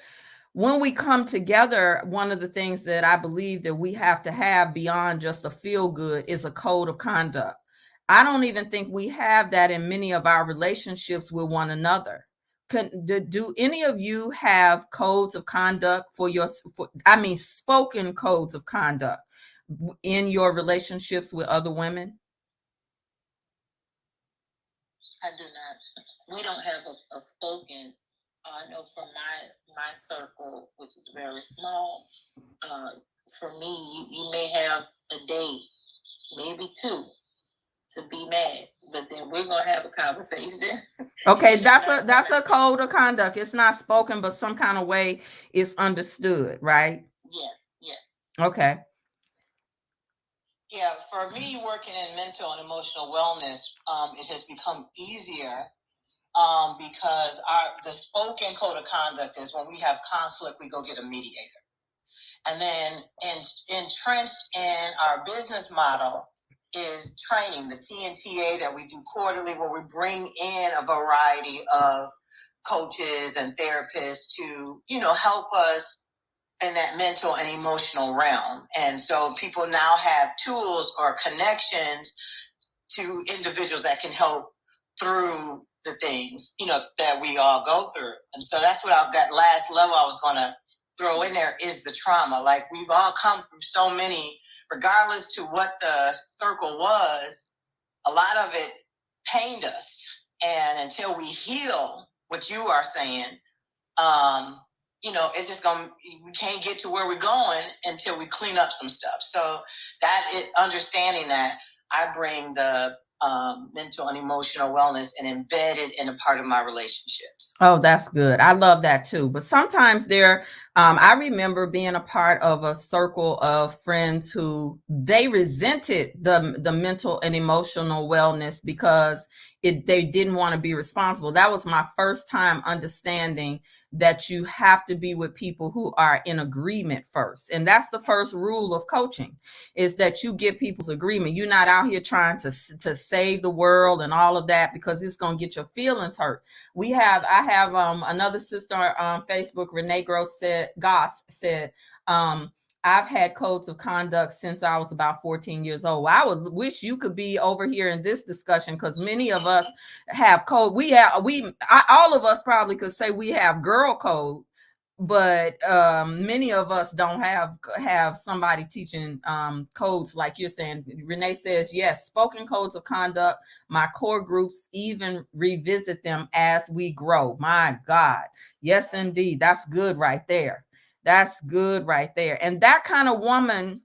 when we come together, one of the things that I believe that we have to have beyond just a feel good is a code of conduct. I don't even think we have that in many of our relationships with one another. Do any of you have codes of conduct spoken codes of conduct in your relationships with other women? I do not. We don't have a spoken. I know from my circle, which is very small. For me, you may have a day, maybe two, to be mad, but then we're gonna have a conversation. Okay, that's a code of conduct. It's not spoken, but some kind of way it's understood, right? Yeah. Okay. Yeah, for me, working in mental and emotional wellness, it has become easier because the spoken code of conduct is when we have conflict, we go get a mediator. And then entrenched in our business model is training, the TNTA that we do quarterly, where we bring in a variety of coaches and therapists to, help us in that mental and emotional realm. And so people now have tools or connections to individuals that can help through the things, that we all go through. And so that's what that last level I was going to throw in there is the trauma. Like, we've all come through so many, regardless to what the circle was, a lot of it pained us. And until we heal, what you are saying, it's just we can't get to where we're going until we clean up some stuff. So understanding that, I bring the mental and emotional wellness and embed it in a part of my relationships. Oh, that's good. I love that too. But sometimes I remember being a part of a circle of friends who they resented the mental and emotional wellness because they didn't want to be responsible. That was my first time understanding that you have to be with people who are in agreement first. And that's the first rule of coaching, is that you get people's agreement. You're not out here trying to save the world and all of that, because it's going to get your feelings hurt. I have another sister on Facebook, Renee Goss said, I've had codes of conduct since I was about 14 years old. I would wish you could be over here in this discussion, because many of us have code. All of us probably could say we have girl code, but many of us don't have somebody teaching codes like you're saying. Renee says, yes, spoken codes of conduct. My core groups even revisit them as we grow. My God. Yes, indeed. That's good right there. That's good right there. And that kind of woman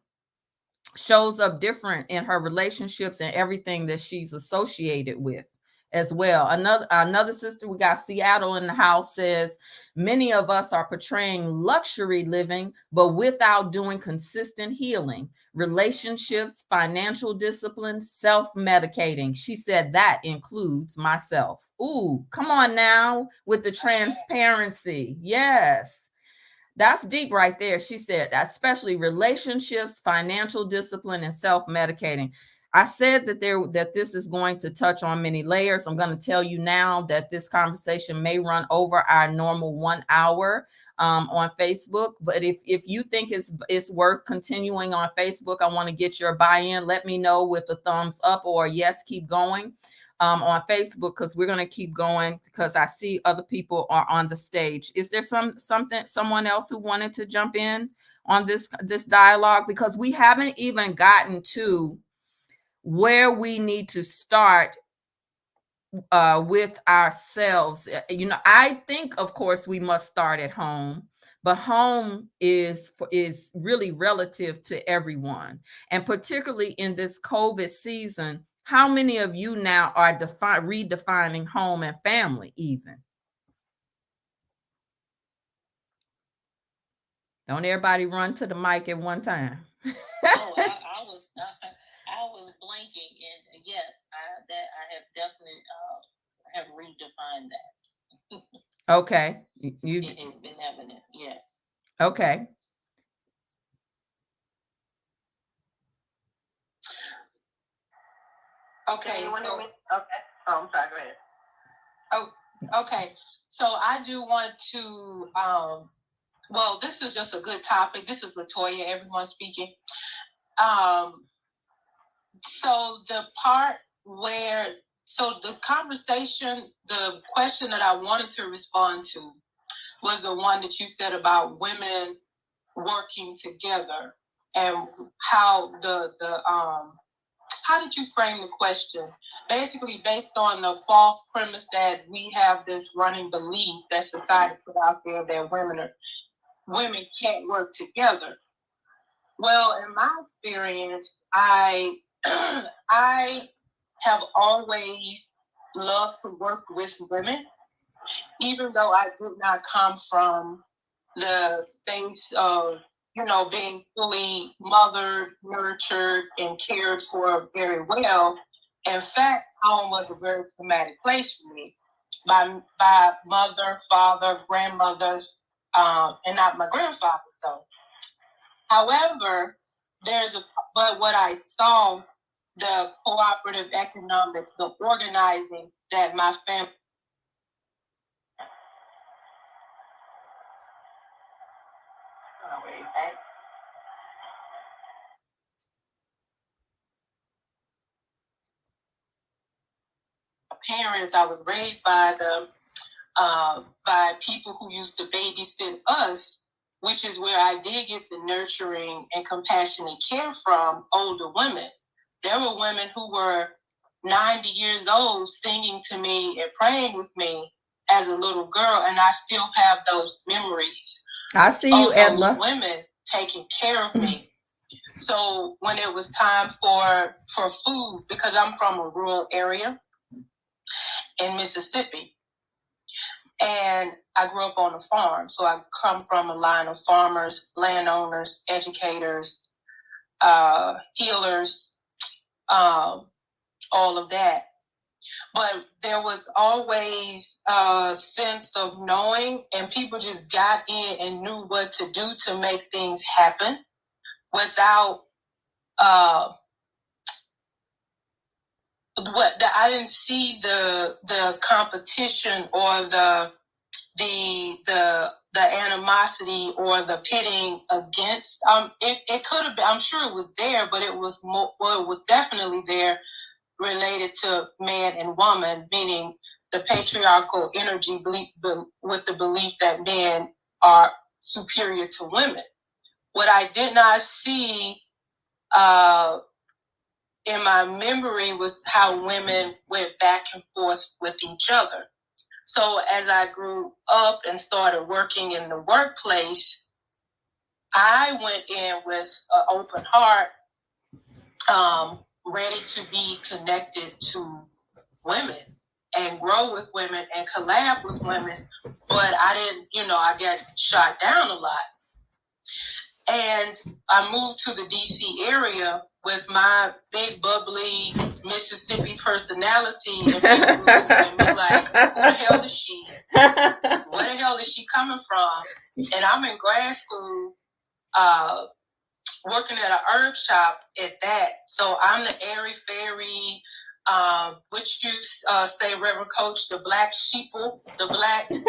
shows up different in her relationships and everything that she's associated with as well. Another sister, we got Seattle in the house, says many of us are portraying luxury living, but without doing consistent healing, relationships, financial discipline, self-medicating. She said that includes myself. Ooh, come on now with the transparency. Yes. That's deep right there. She said, especially relationships, financial discipline, and self-medicating. I said that this is going to touch on many layers. I'm going to tell you now that this conversation may run over our normal 1 hour on Facebook. But if you think it's worth continuing on Facebook, I want to get your buy-in. Let me know with a thumbs up or yes, keep going. On Facebook, because we're going to keep going, because I see other people are on the stage. Is there someone else who wanted to jump in on this dialogue? Because we haven't even gotten to where we need to start with ourselves. I think, of course, we must start at home, but home is really relative to everyone, and particularly in this COVID season. How many of you now are redefining home and family even? Don't everybody run to the mic at one time. I was blanking, and yes, I have definitely have redefined that. Okay. It has been evident, yes. Okay. Okay. So, okay. Oh, I'm sorry. Go ahead. Oh, okay. So I do want to. Well, this is just a good topic. This is Latoya. Everyone speaking. So the part where, so the conversation, the question that I wanted to respond to was the one that you said about women working together, and how how did you frame the question? Basically, based on the false premise that we have this running belief that society put out there that women can't work together. Well, in my experience, I I have always loved to work with women, even though I did not come from the space of, being fully mothered, nurtured, and cared for very well. In fact, home was a very traumatic place for me. By mother, father, grandmothers, and not my grandfather's though. However, but what I saw, the cooperative economics, the organizing that my family. Parents, I was raised by by people who used to babysit us, which is where I did get the nurturing and compassionate care from older women. There were women who were 90 years old singing to me and praying with me as a little girl, and I still have those memories. I see you, Edla. Those women taking care of me. So when it was time for food, because I'm from a rural area in Mississippi, and I grew up on a farm, so I come from a line of farmers, landowners, educators, healers, all of that. But there was always a sense of knowing, and people just got in and knew what to do to make things happen without I didn't see the competition or the the animosity or the pitting against. It could have been, I'm sure it was there, but it was more, well, it was definitely there related to man and woman, meaning the patriarchal energy with the belief that men are superior to women. What I did not see in my memory was how women went back and forth with each other. So as I grew up and started working in the workplace, I went in with an open heart, ready to be connected to women and grow with women and collab with women. But I didn't, I got shot down a lot. And I moved to the DC area with my big, bubbly Mississippi personality. And people were looking at me like, who the hell is she? Where the hell is she coming from? And I'm in grad school, working at an herb shop at that. So I'm the airy-fairy, which you say, Reverend Coach, the black sheeple, the black in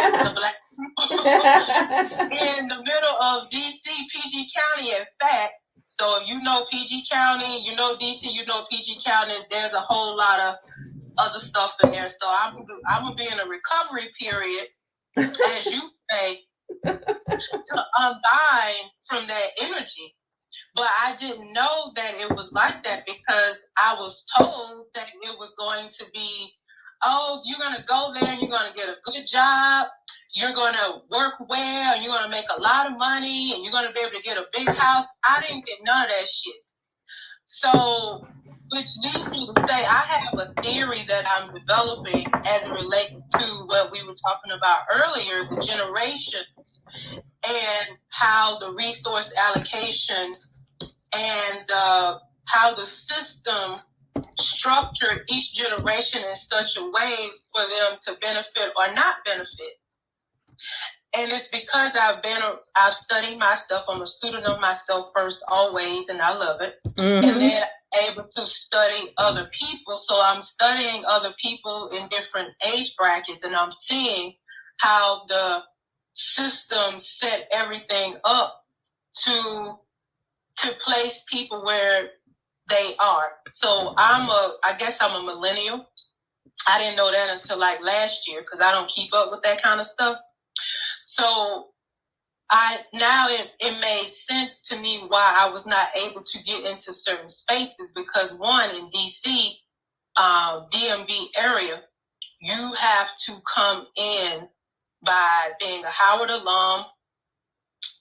the middle of DC, PG County, in fact. So if you know PG County, you know DC, you know PG County, there's a whole lot of other stuff in there. So I'm going to be in a recovery period, as you say, to unbind from that energy. But I didn't know that it was like that because I was told that it was going to be, oh, you're going to go there and you're going to get a good job. You're going to work well and you're going to make a lot of money and you're going to be able to get a big house. I didn't get none of that shit. So, which leads me to say I have a theory that I'm developing as it relates to what we were talking about earlier, the generations, and how the resource allocation and how the system structured each generation in such a way for them to benefit or not benefit. And it's because I've studied myself. I'm a student of myself first, always, and I love it. Mm-hmm. And then able to study other people. So I'm studying other people in different age brackets, and I'm seeing how the system set everything up to place people where they are. So I guess I'm a millennial. I didn't know that until like last year because I don't keep up with that kind of stuff. So it made sense to me why I was not able to get into certain spaces because one, in DC, DMV area, you have to come in by being a Howard alum,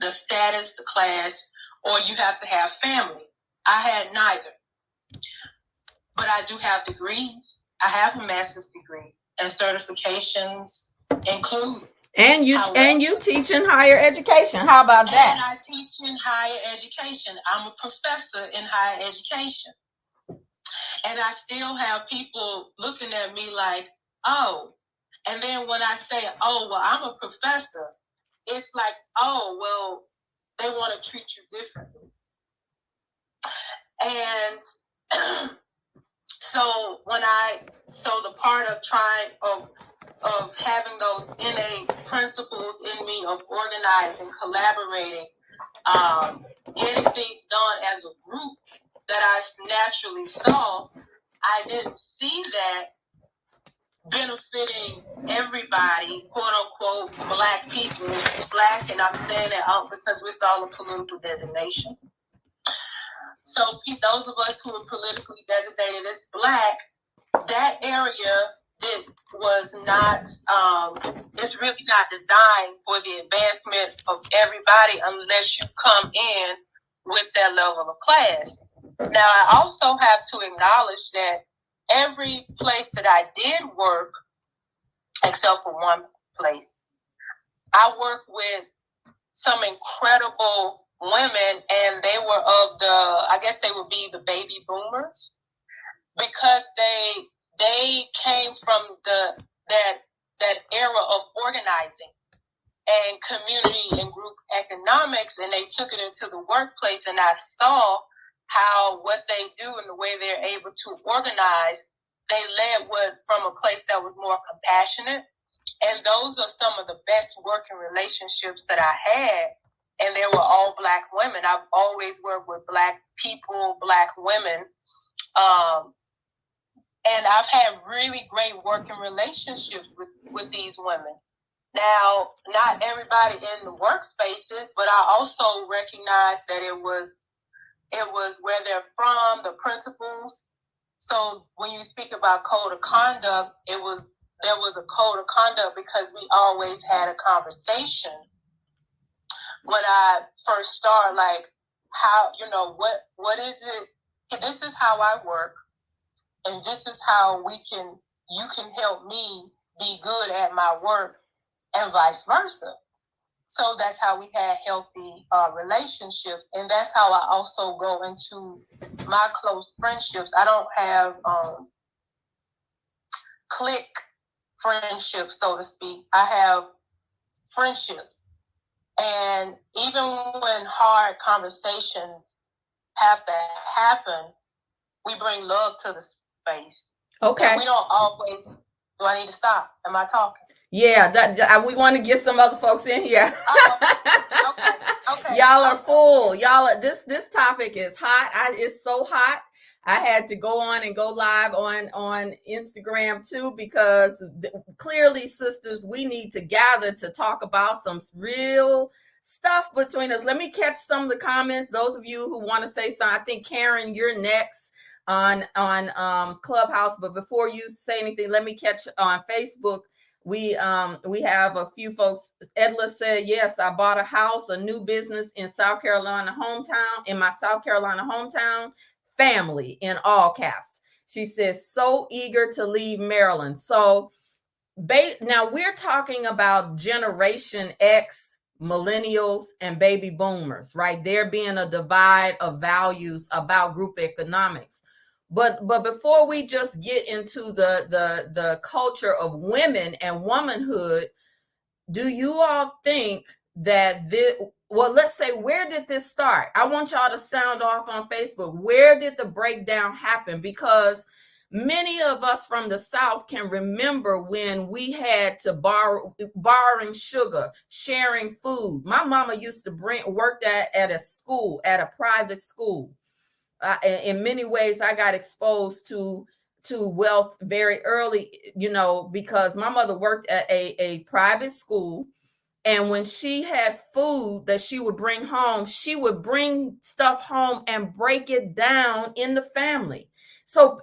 the status, the class, or you have to have family. I had neither. But I do have degrees. I have a master's degree and certifications include. And you teach in higher education. How about that? And I teach in higher education. I'm a professor in higher education. And I still have people looking at me like, oh. And then when I say, oh, well, I'm a professor, it's like, oh, well, they want to treat you differently. And so the part of trying of having those innate principles in me of organizing, collaborating, getting things done as a group that I naturally saw, I didn't see that benefiting everybody, quote unquote, black people, black, and I'm saying that because it's all a political designation. So those of us who are politically designated as black, that area was not, it's really not designed for the advancement of everybody unless you come in with that level of class. Now, I also have to acknowledge that every place that I did work, except for one place, I worked with some incredible women, and they were I guess they would be the baby boomers, because they came from that era of organizing and community and group economics, and they took it into the workplace, and I saw how what they do and the way they're able to organize, they led from a place that was more compassionate, And those are some of the best working relationships that I had. And they were all Black women. I've always worked with Black people, Black women. And I've had really great working relationships with these women. Now, not everybody in the workspaces, but I also recognize that it was where they're from, the principles. So when you speak about code of conduct, there was a code of conduct because we always had a conversation when I first started, like how, what is it? This is how I work, and this is how you can help me be good at my work, and vice versa. So that's how we had healthy relationships. And that's how I also go into my close friendships. I don't have clique friendships, so to speak. I have friendships. And even when hard conversations have to happen, we bring love to the space. Okay. And we don't always, do I need to stop? Am I talking? Yeah, we want to get some other folks in here. Okay. Y'all are full. This topic is hot. It's so hot. I had to go on and go live on Instagram too, because clearly, sisters, we need to gather to talk about some real stuff between us. Let me catch some of the comments. Those of you who want to say something, I think Karen, you're next on Clubhouse. But before you say anything, let me catch on Facebook. We have a few folks. Edla said, yes, I bought a house, a new business in South Carolina hometown, in my South Carolina hometown, family in all caps. She says, so eager to leave Maryland. So now we're talking about Generation X, millennials, and baby boomers, right? There being a divide of values about group economics. But before we just get into the culture of women and womanhood, do you all think that let's say, where did this start? I want y'all to sound off on Facebook. Where did the breakdown happen? Because many of us from the South can remember when we had to borrowing sugar, sharing food. My mama used to work at a school, at a private school. In many ways, I got exposed to wealth very early, because my mother worked at a private school. And when she had food that she would bring home, she would bring stuff home and break it down in the family. So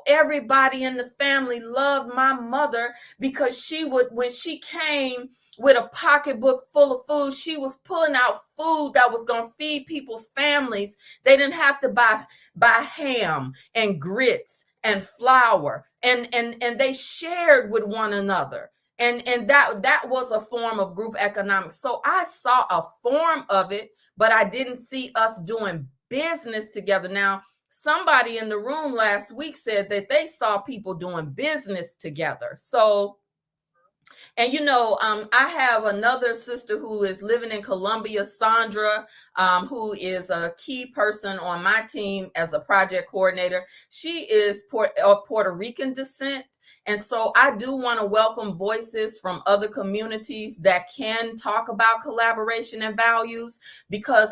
everybody in the family loved my mother, because when she came with a pocketbook full of food, she was pulling out food that was going to feed people's families. They didn't have to buy ham and grits and flour, and they shared with one another. And that was a form of group economics. So I saw a form of it, but I didn't see us doing business together. Now, somebody in the room last week said that they saw people doing business together. So, and I have another sister who is living in Columbia, Sandra, who is a key person on my team as a project coordinator. She is of Puerto Rican descent. And so I do want to welcome voices from other communities that can talk about collaboration and values, because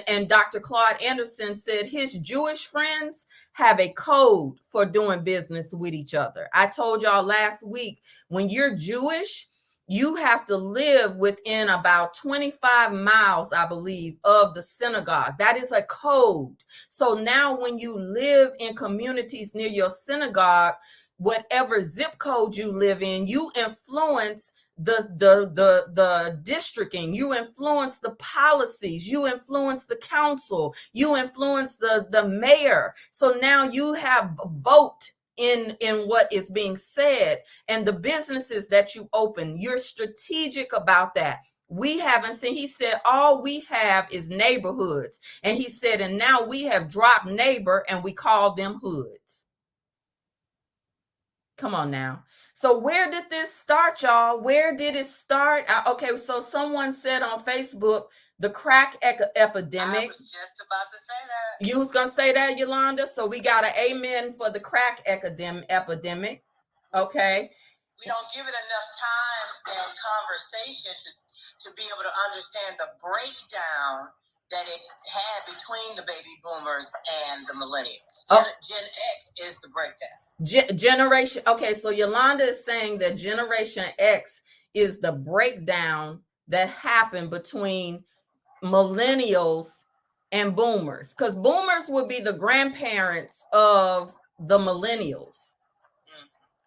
and Dr. Claude Anderson said his Jewish friends have a code for doing business with each other. I told y'all last week, when you're Jewish, you have to live within about 25 miles, I believe, of the synagogue. That is a code. So now when you live in communities near your synagogue, whatever zip code you live in, you influence the districting, you influence the policies, you influence the council, you influence the mayor. So now you have vote in what is being said, and the businesses that you open, you're strategic about that. We haven't seen, he said, all we have is neighborhoods. And he said, and now we have dropped neighbor and we call them hoods. Come on now. So where did this start, y'all? Where did it start? Okay, so someone said on Facebook, the crack epidemic. I was just about to say that. You was going to say that, Yolanda? So we got an amen for the crack epidemic. Okay. We don't give it enough time and conversation to be able to understand the breakdown that it had between the baby boomers and the millennials. Gen X is the breakdown. Generation. Okay, so Yolanda is saying that Generation X is the breakdown that happened between millennials and boomers, because boomers would be the grandparents of the millennials.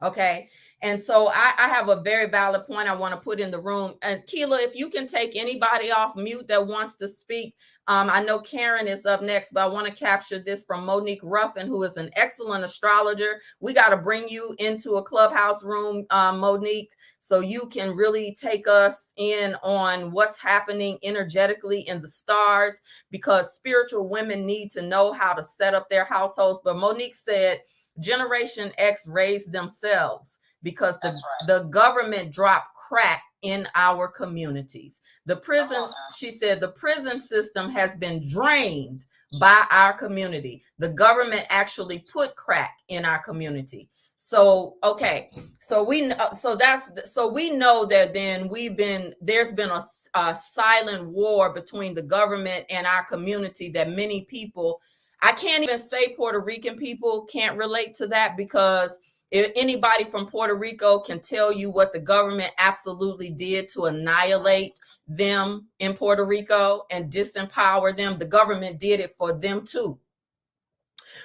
Okay. And so I have a very valid point I want to put in the room. And Keela, if you can take anybody off mute that wants to speak. I know Karen is up next, but I want to capture this from Monique Ruffin, who is an excellent astrologer. We got to bring you into a clubhouse room, Monique, so you can really take us in on what's happening energetically in the stars, because spiritual women need to know how to set up their households. But Monique said, Generation X raised themselves because the government dropped crack in our communities. The prisons, she said, the prison system has been drained by our community. The government actually put crack in our community. So, okay. So we know that then there's been a silent war between the government and our community that many people, I can't even say Puerto Rican people can't relate to that, because if anybody from Puerto Rico can tell you what the government absolutely did to annihilate them in Puerto Rico and disempower them, the government did it for them too.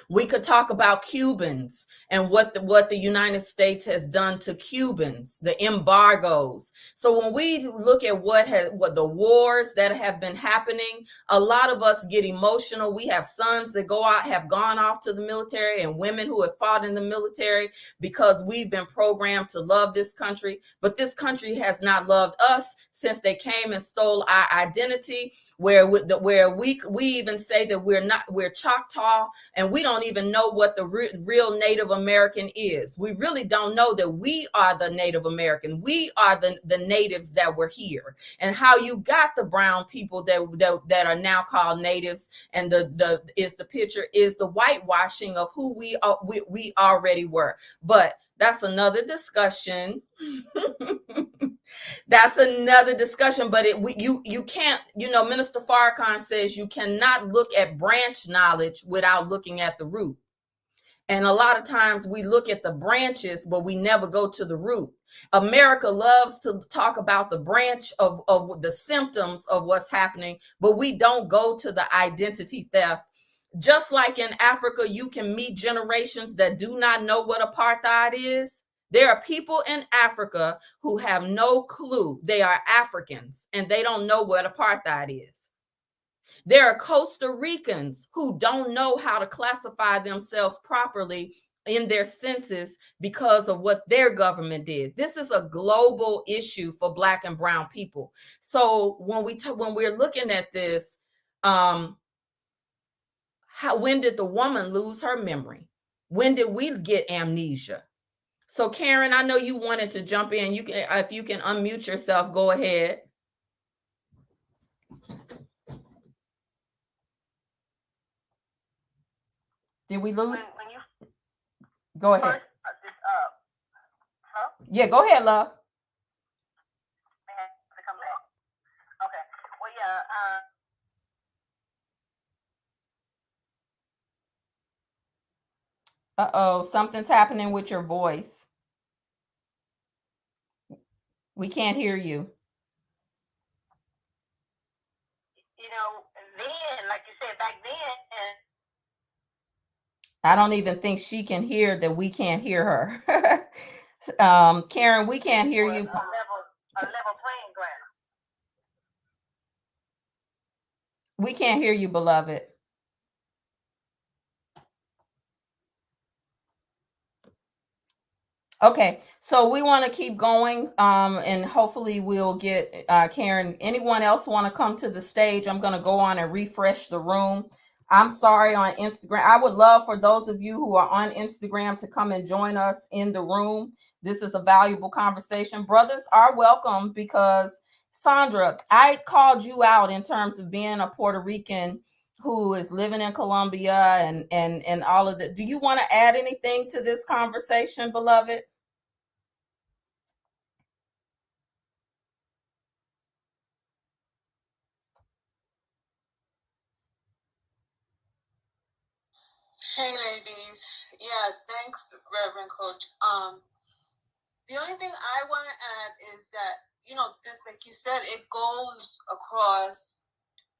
We could talk about Cubans and what the United States has done to Cubans, the embargoes. So when we look at what the wars that have been happening, a lot of us get emotional. We have sons that have gone off to the military, and women who have fought in the military, because we've been programmed to love this country. But this country has not loved us since they came and stole our identity, where we even say that we're Choctaw, and we don't even know what the real Native American is. We really don't know that we are the Native American. We are the natives that were here, and how you got the brown people that are now called natives. And the picture is the whitewashing of who we already were. But that's another discussion. That's another discussion. But you can't, Minister Farrakhan says you cannot look at branch knowledge without looking at the root. And a lot of times we look at the branches, but we never go to the root. America loves to talk about the branch of the symptoms of what's happening, but we don't go to the identity theft. Just like in Africa, you can meet generations that do not know what apartheid is. There are people in Africa who have no clue. They are Africans and they don't know what apartheid is. There are Costa Ricans who don't know how to classify themselves properly in their census because of what their government did. This is a global issue for Black and brown people. So when we're looking at this, when did the woman lose her memory? When did we get amnesia? So Karen, I know you wanted to jump in. You can, if you can unmute yourself, go ahead. Did we lose? Go ahead. Yeah, go ahead, love. Okay. Well, yeah. Uh-oh, something's happening with your voice. We can't hear you. Then, like you said, back then. I don't even think she can hear that we can't hear her. Karen, we can't hear you. A level playing ground. We can't hear you, beloved. Okay, so we want to keep going, and hopefully we'll get Karen. Anyone else want to come to the stage? I'm going to go on and refresh the room. I'm sorry, on Instagram. I would love for those of you who are on Instagram to come and join us in the room. This is a valuable conversation. Brothers are welcome, because Sandra, I called you out in terms of being a Puerto Rican who is living in Colombia and all of that. Do you want to add anything to this conversation, beloved? Hey, ladies. Yeah, thanks, Reverend Coach. The only thing I want to add is that, this, like you said, it goes across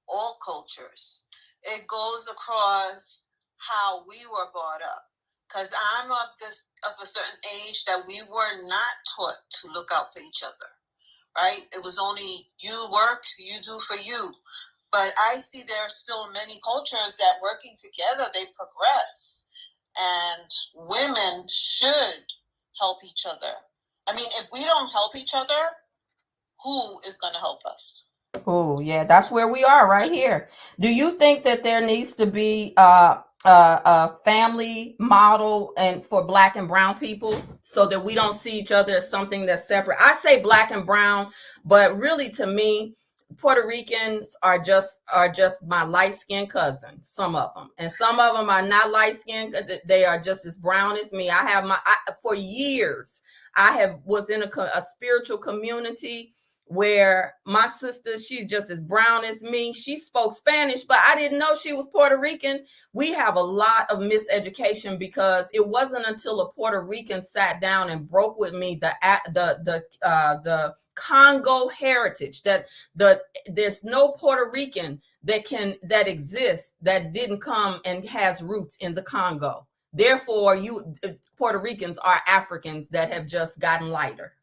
all cultures. It goes across how we were brought up. Because I'm of a certain age that we were not taught to look out for each other, right? It was only you work, you do for you. But I see there are still many cultures that working together, they progress. And women should help each other. I mean, if we don't help each other, who is going to help us? Oh, yeah, that's where we are right here. Do you think that there needs to be a family model and for black and brown people so that we don't see each other as something that's separate? I say black and brown, but really to me, Puerto Ricans are just my light skinned cousins, some of them, and some of them are not light skinned. They are just as brown as me. For years I was in a spiritual community where my sister, she's just as brown as me. She spoke Spanish, but I didn't know she was Puerto Rican. We have a lot of miseducation because it wasn't until a Puerto Rican sat down and broke with me the Congo heritage, that there's no Puerto Rican that exists that didn't come and has roots in the Congo. Therefore, you Puerto Ricans are Africans that have just gotten lighter.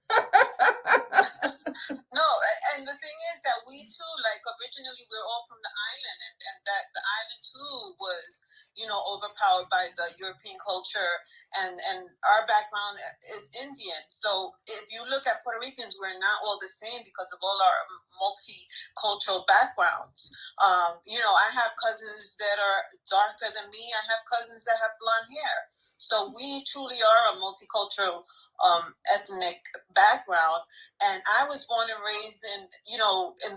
No, and the thing is that we too, like originally we're all from the island, and that the island too was, overpowered by the European culture, and our background is Indian. So if you look at Puerto Ricans, we're not all the same because of all our multicultural backgrounds. I have cousins that are darker than me. I have cousins that have blonde hair. So we truly are a multicultural ethnic background. And I was born and raised in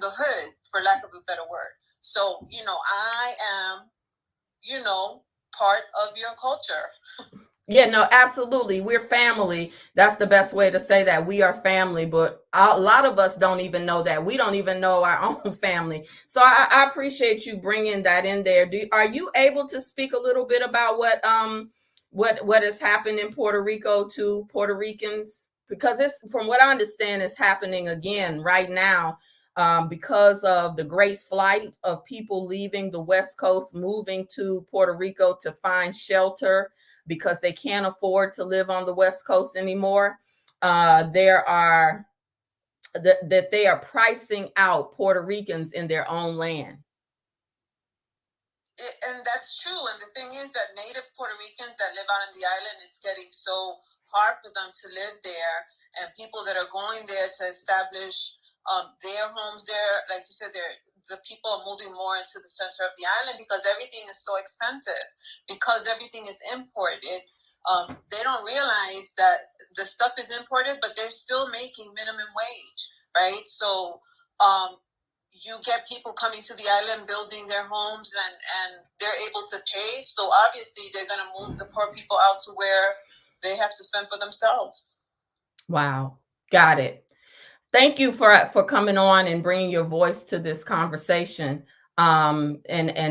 the hood, for lack of a better word. So, I am, part of your culture. Yeah, no, absolutely. We're family. That's the best way to say that. We are family, but a lot of us don't even know that. We don't even know our own family. So I appreciate you bringing that in there. Are you able to speak a little bit about what has happened in Puerto Rico to Puerto Ricans? Because it's, from what I understand, is happening again right now, because of the great flight of people leaving the West Coast, moving to Puerto Rico to find shelter because they can't afford to live on the West Coast anymore. There are that they are pricing out Puerto Ricans in their own land. And that's true. And the thing is that native Puerto Ricans that live out on the island, it's getting so hard for them to live there. And people that are going there to establish their homes there, like you said, the people are moving more into the center of the island because everything is so expensive, because everything is imported. They don't realize that the stuff is imported, but they're still making minimum wage, right? So you get people coming to the island, building their homes, and they're able to pay. So obviously they're going to move the poor people out to where they have to fend for themselves. Wow. Got it. Thank you for coming on and bringing your voice to this conversation. And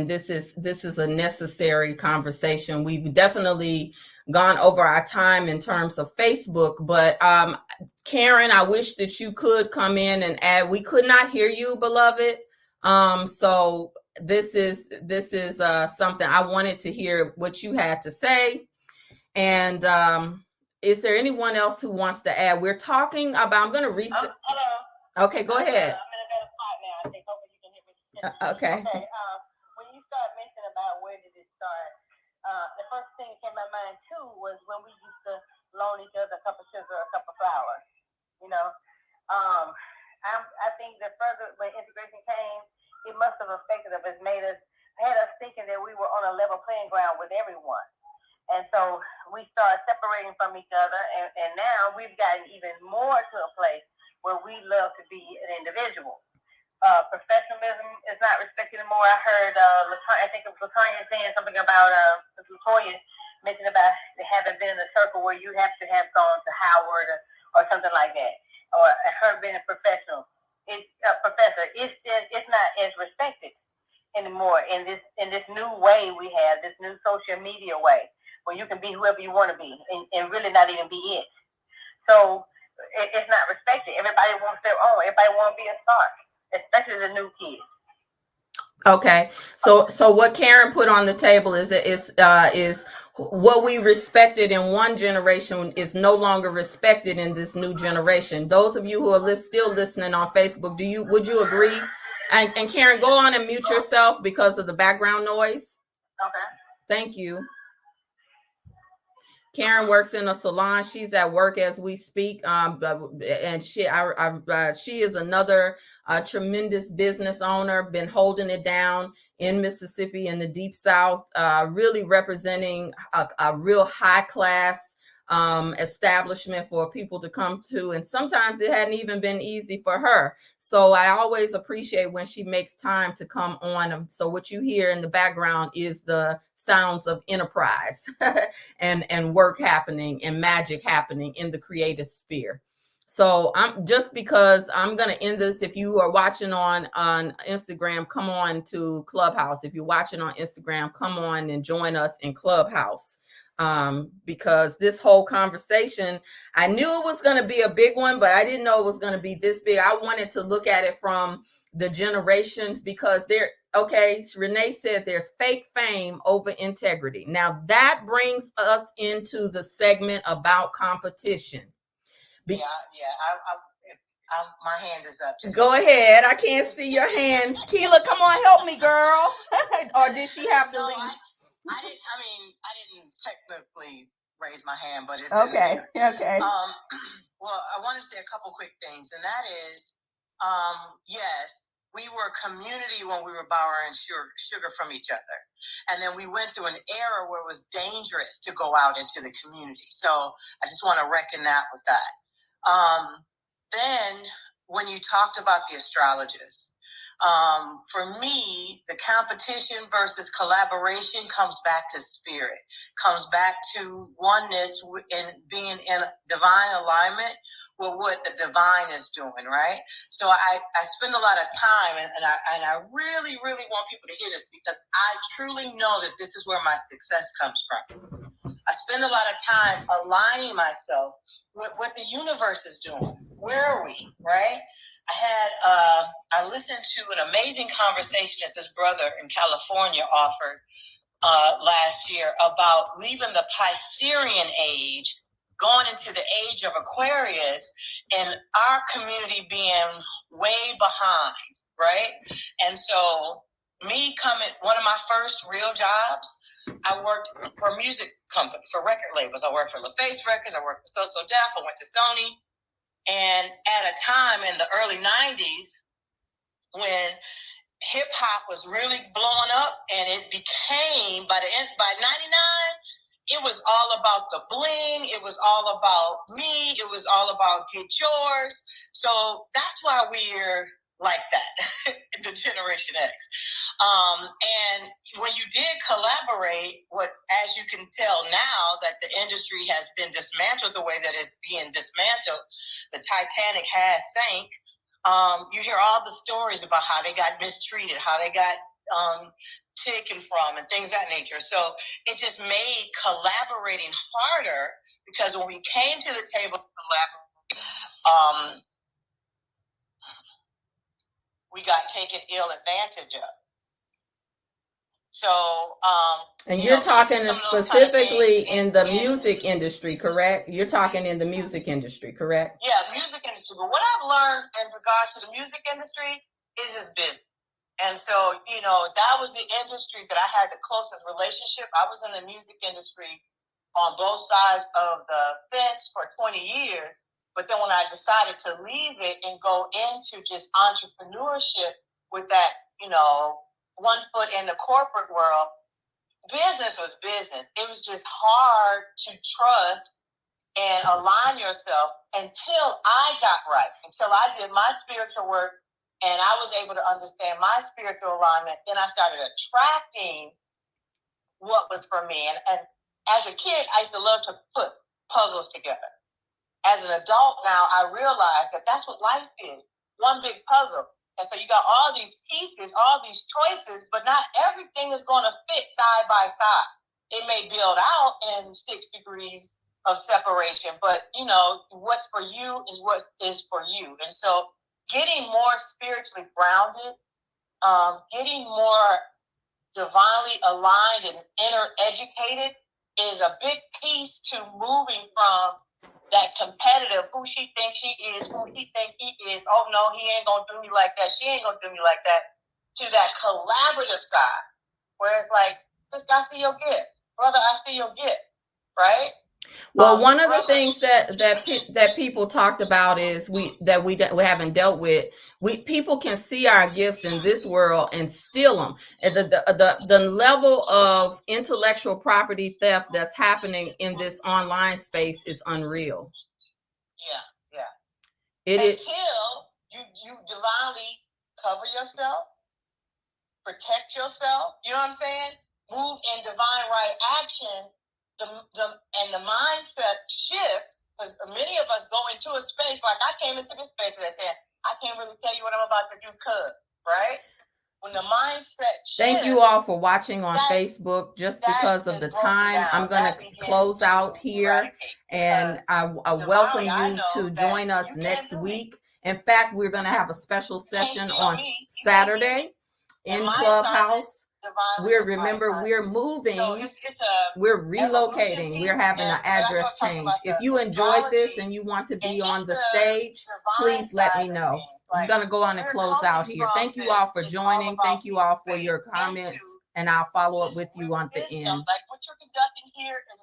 this is a necessary conversation. We've definitely gone over our time in terms of Facebook, but Karen, I wish that you could come in and add. We could not hear you, beloved. So this is something I wanted to hear what you had to say. And is there anyone else who wants to add? We're talking about, I'm going to reset. Hello. Okay, go ahead. I'm in a better spot now. I think hopefully you can hear me. Okay. Okay. When you start mentioning about where did it start, the first thing that came to my mind too was when we used to loan each other a cup of sugar, a cup of flour. I think that further when integration came, it must have affected us, had us thinking that we were on a level playing ground with everyone. And so we started separating from each other, and now we've gotten even more to a place where we love to be an individual. Professionalism is not respected anymore. I heard, I think it was LaTanya saying something about, Latoya mentioned about having been in a circle where you have to have gone to Howard or something like that, or her being a professional. It's a professor. It's not as respected anymore. anymore in this new way we have, this new social media way, where you can be whoever you want to be and really not even be it. So it's not respected. Everybody wants their own. Everybody wants to be a star, especially the new kids. Okay, so what Karen put on the table is what we respected in one generation is no longer respected in this new generation. Those of you who are still listening on Facebook, would you agree? And Karen, go on and mute yourself because of the background noise. Okay. Thank you. Karen works in a salon. She's at work as we speak, and she is another tremendous business owner. Been holding it down in Mississippi in the Deep South, really representing a real high class establishment for people to come to. And sometimes it hadn't even been easy for her. So I always appreciate when she makes time to come on. So what you hear in the background is the sounds of enterprise and work happening and magic happening in the creative sphere. So I'm because I'm going to end this. If you are watching on Instagram, come on to Clubhouse. If you're watching on Instagram, come on and join us in Clubhouse. Because this whole conversation, I knew it was going to be a big one, but I didn't know it was going to be this big. I wanted to look at it from the generations, because Renee said there's fake fame over integrity. Now that brings us into the segment about competition. My hand is up. Go ahead. I can't see your hand. Keela, come on, help me, girl. Or did she have to leave? I didn't technically raise my hand, but it's okay. Okay. Well, I wanted to say a couple quick things, and that is, yes, we were community when we were borrowing sugar from each other, and then we went through an era where it was dangerous to go out into the community. So I just want to reckon that with that. Then when you talked about the astrologers, for me, the competition versus collaboration comes back to spirit, comes back to oneness and being in divine alignment with what the divine is doing, right? So I spend a lot of time, and I really, really want people to hear this, because I truly know that this is where my success comes from. I spend a lot of time aligning myself with what the universe is doing. Where are we, right? I listened to an amazing conversation that this brother in California offered last year about leaving the Piscean age, going into the age of Aquarius, and our community being way behind, right? And so one of my first real jobs, I worked for music company, for record labels. I worked for LaFace Records, I worked for So Def, I went to Sony. And at a time in the early 90s when hip hop was really blowing up, and it became, by 99, it was all about the bling. It was all about me. It was all about get yours. So that's why we're like that, the Generation X. And when you did collaborate, as you can tell now that the industry has been dismantled the way that it's being dismantled, the Titanic has sank. You hear all the stories about how they got mistreated, how they got taken from, and things of that nature. So it just made collaborating harder, because when we came to the table to collaborate, we got taken ill advantage of. So, and you're talking specifically in the music industry, correct? You're talking in the music industry, correct? Yeah, music industry. But what I've learned in regards to the music industry is its business. And so, that was the industry that I had the closest relationship. I was in the music industry on both sides of the fence for 20 years. But then when I decided to leave it and go into just entrepreneurship with that, one foot in the corporate world, business was business. It was just hard to trust and align yourself until I got right, until I did my spiritual work and I was able to understand my spiritual alignment. Then I started attracting what was for me. And as a kid, I used to love to put puzzles together. As an adult now, I realize that that's what life is, one big puzzle. And so you got all these pieces, all these choices, but not everything is going to fit side by side. It may build out in 6 degrees of separation, but you know, what's for you is what is for you. And so getting more spiritually grounded, getting more divinely aligned and inner educated is a big piece to moving from that competitive, who she thinks she is, who he thinks he is. Oh no, he ain't gonna do me like that. She ain't gonna do me like that. To that collaborative side, where it's like, sister, I see your gift, brother, I see your gift, right? Well, one of the things that people talked about is we haven't dealt with. People can see our gifts in this world and steal them. And the level of intellectual property theft that's happening in this online space is unreal. Yeah. Until you divinely cover yourself, protect yourself. You know what I'm saying? Move in divine right action. And the mindset shift, because many of us go into a space, like I came into this space and I said, I can't really tell you what I'm about to do, right? When the mindset shifts. Thank you all for watching on Facebook. Just because of the time, I'm going to close out here, and I welcome you to join us next week. In fact, we're going to have a special session on Saturday in Clubhouse. We're moving, we're relocating, we're having an address change. If you enjoyed this and you want to be on the stage, please let me know. I'm going to go on and close out here. Thank you all for joining. Thank you all for your comments, and I'll follow up with you on the end. Like what you're conducting here is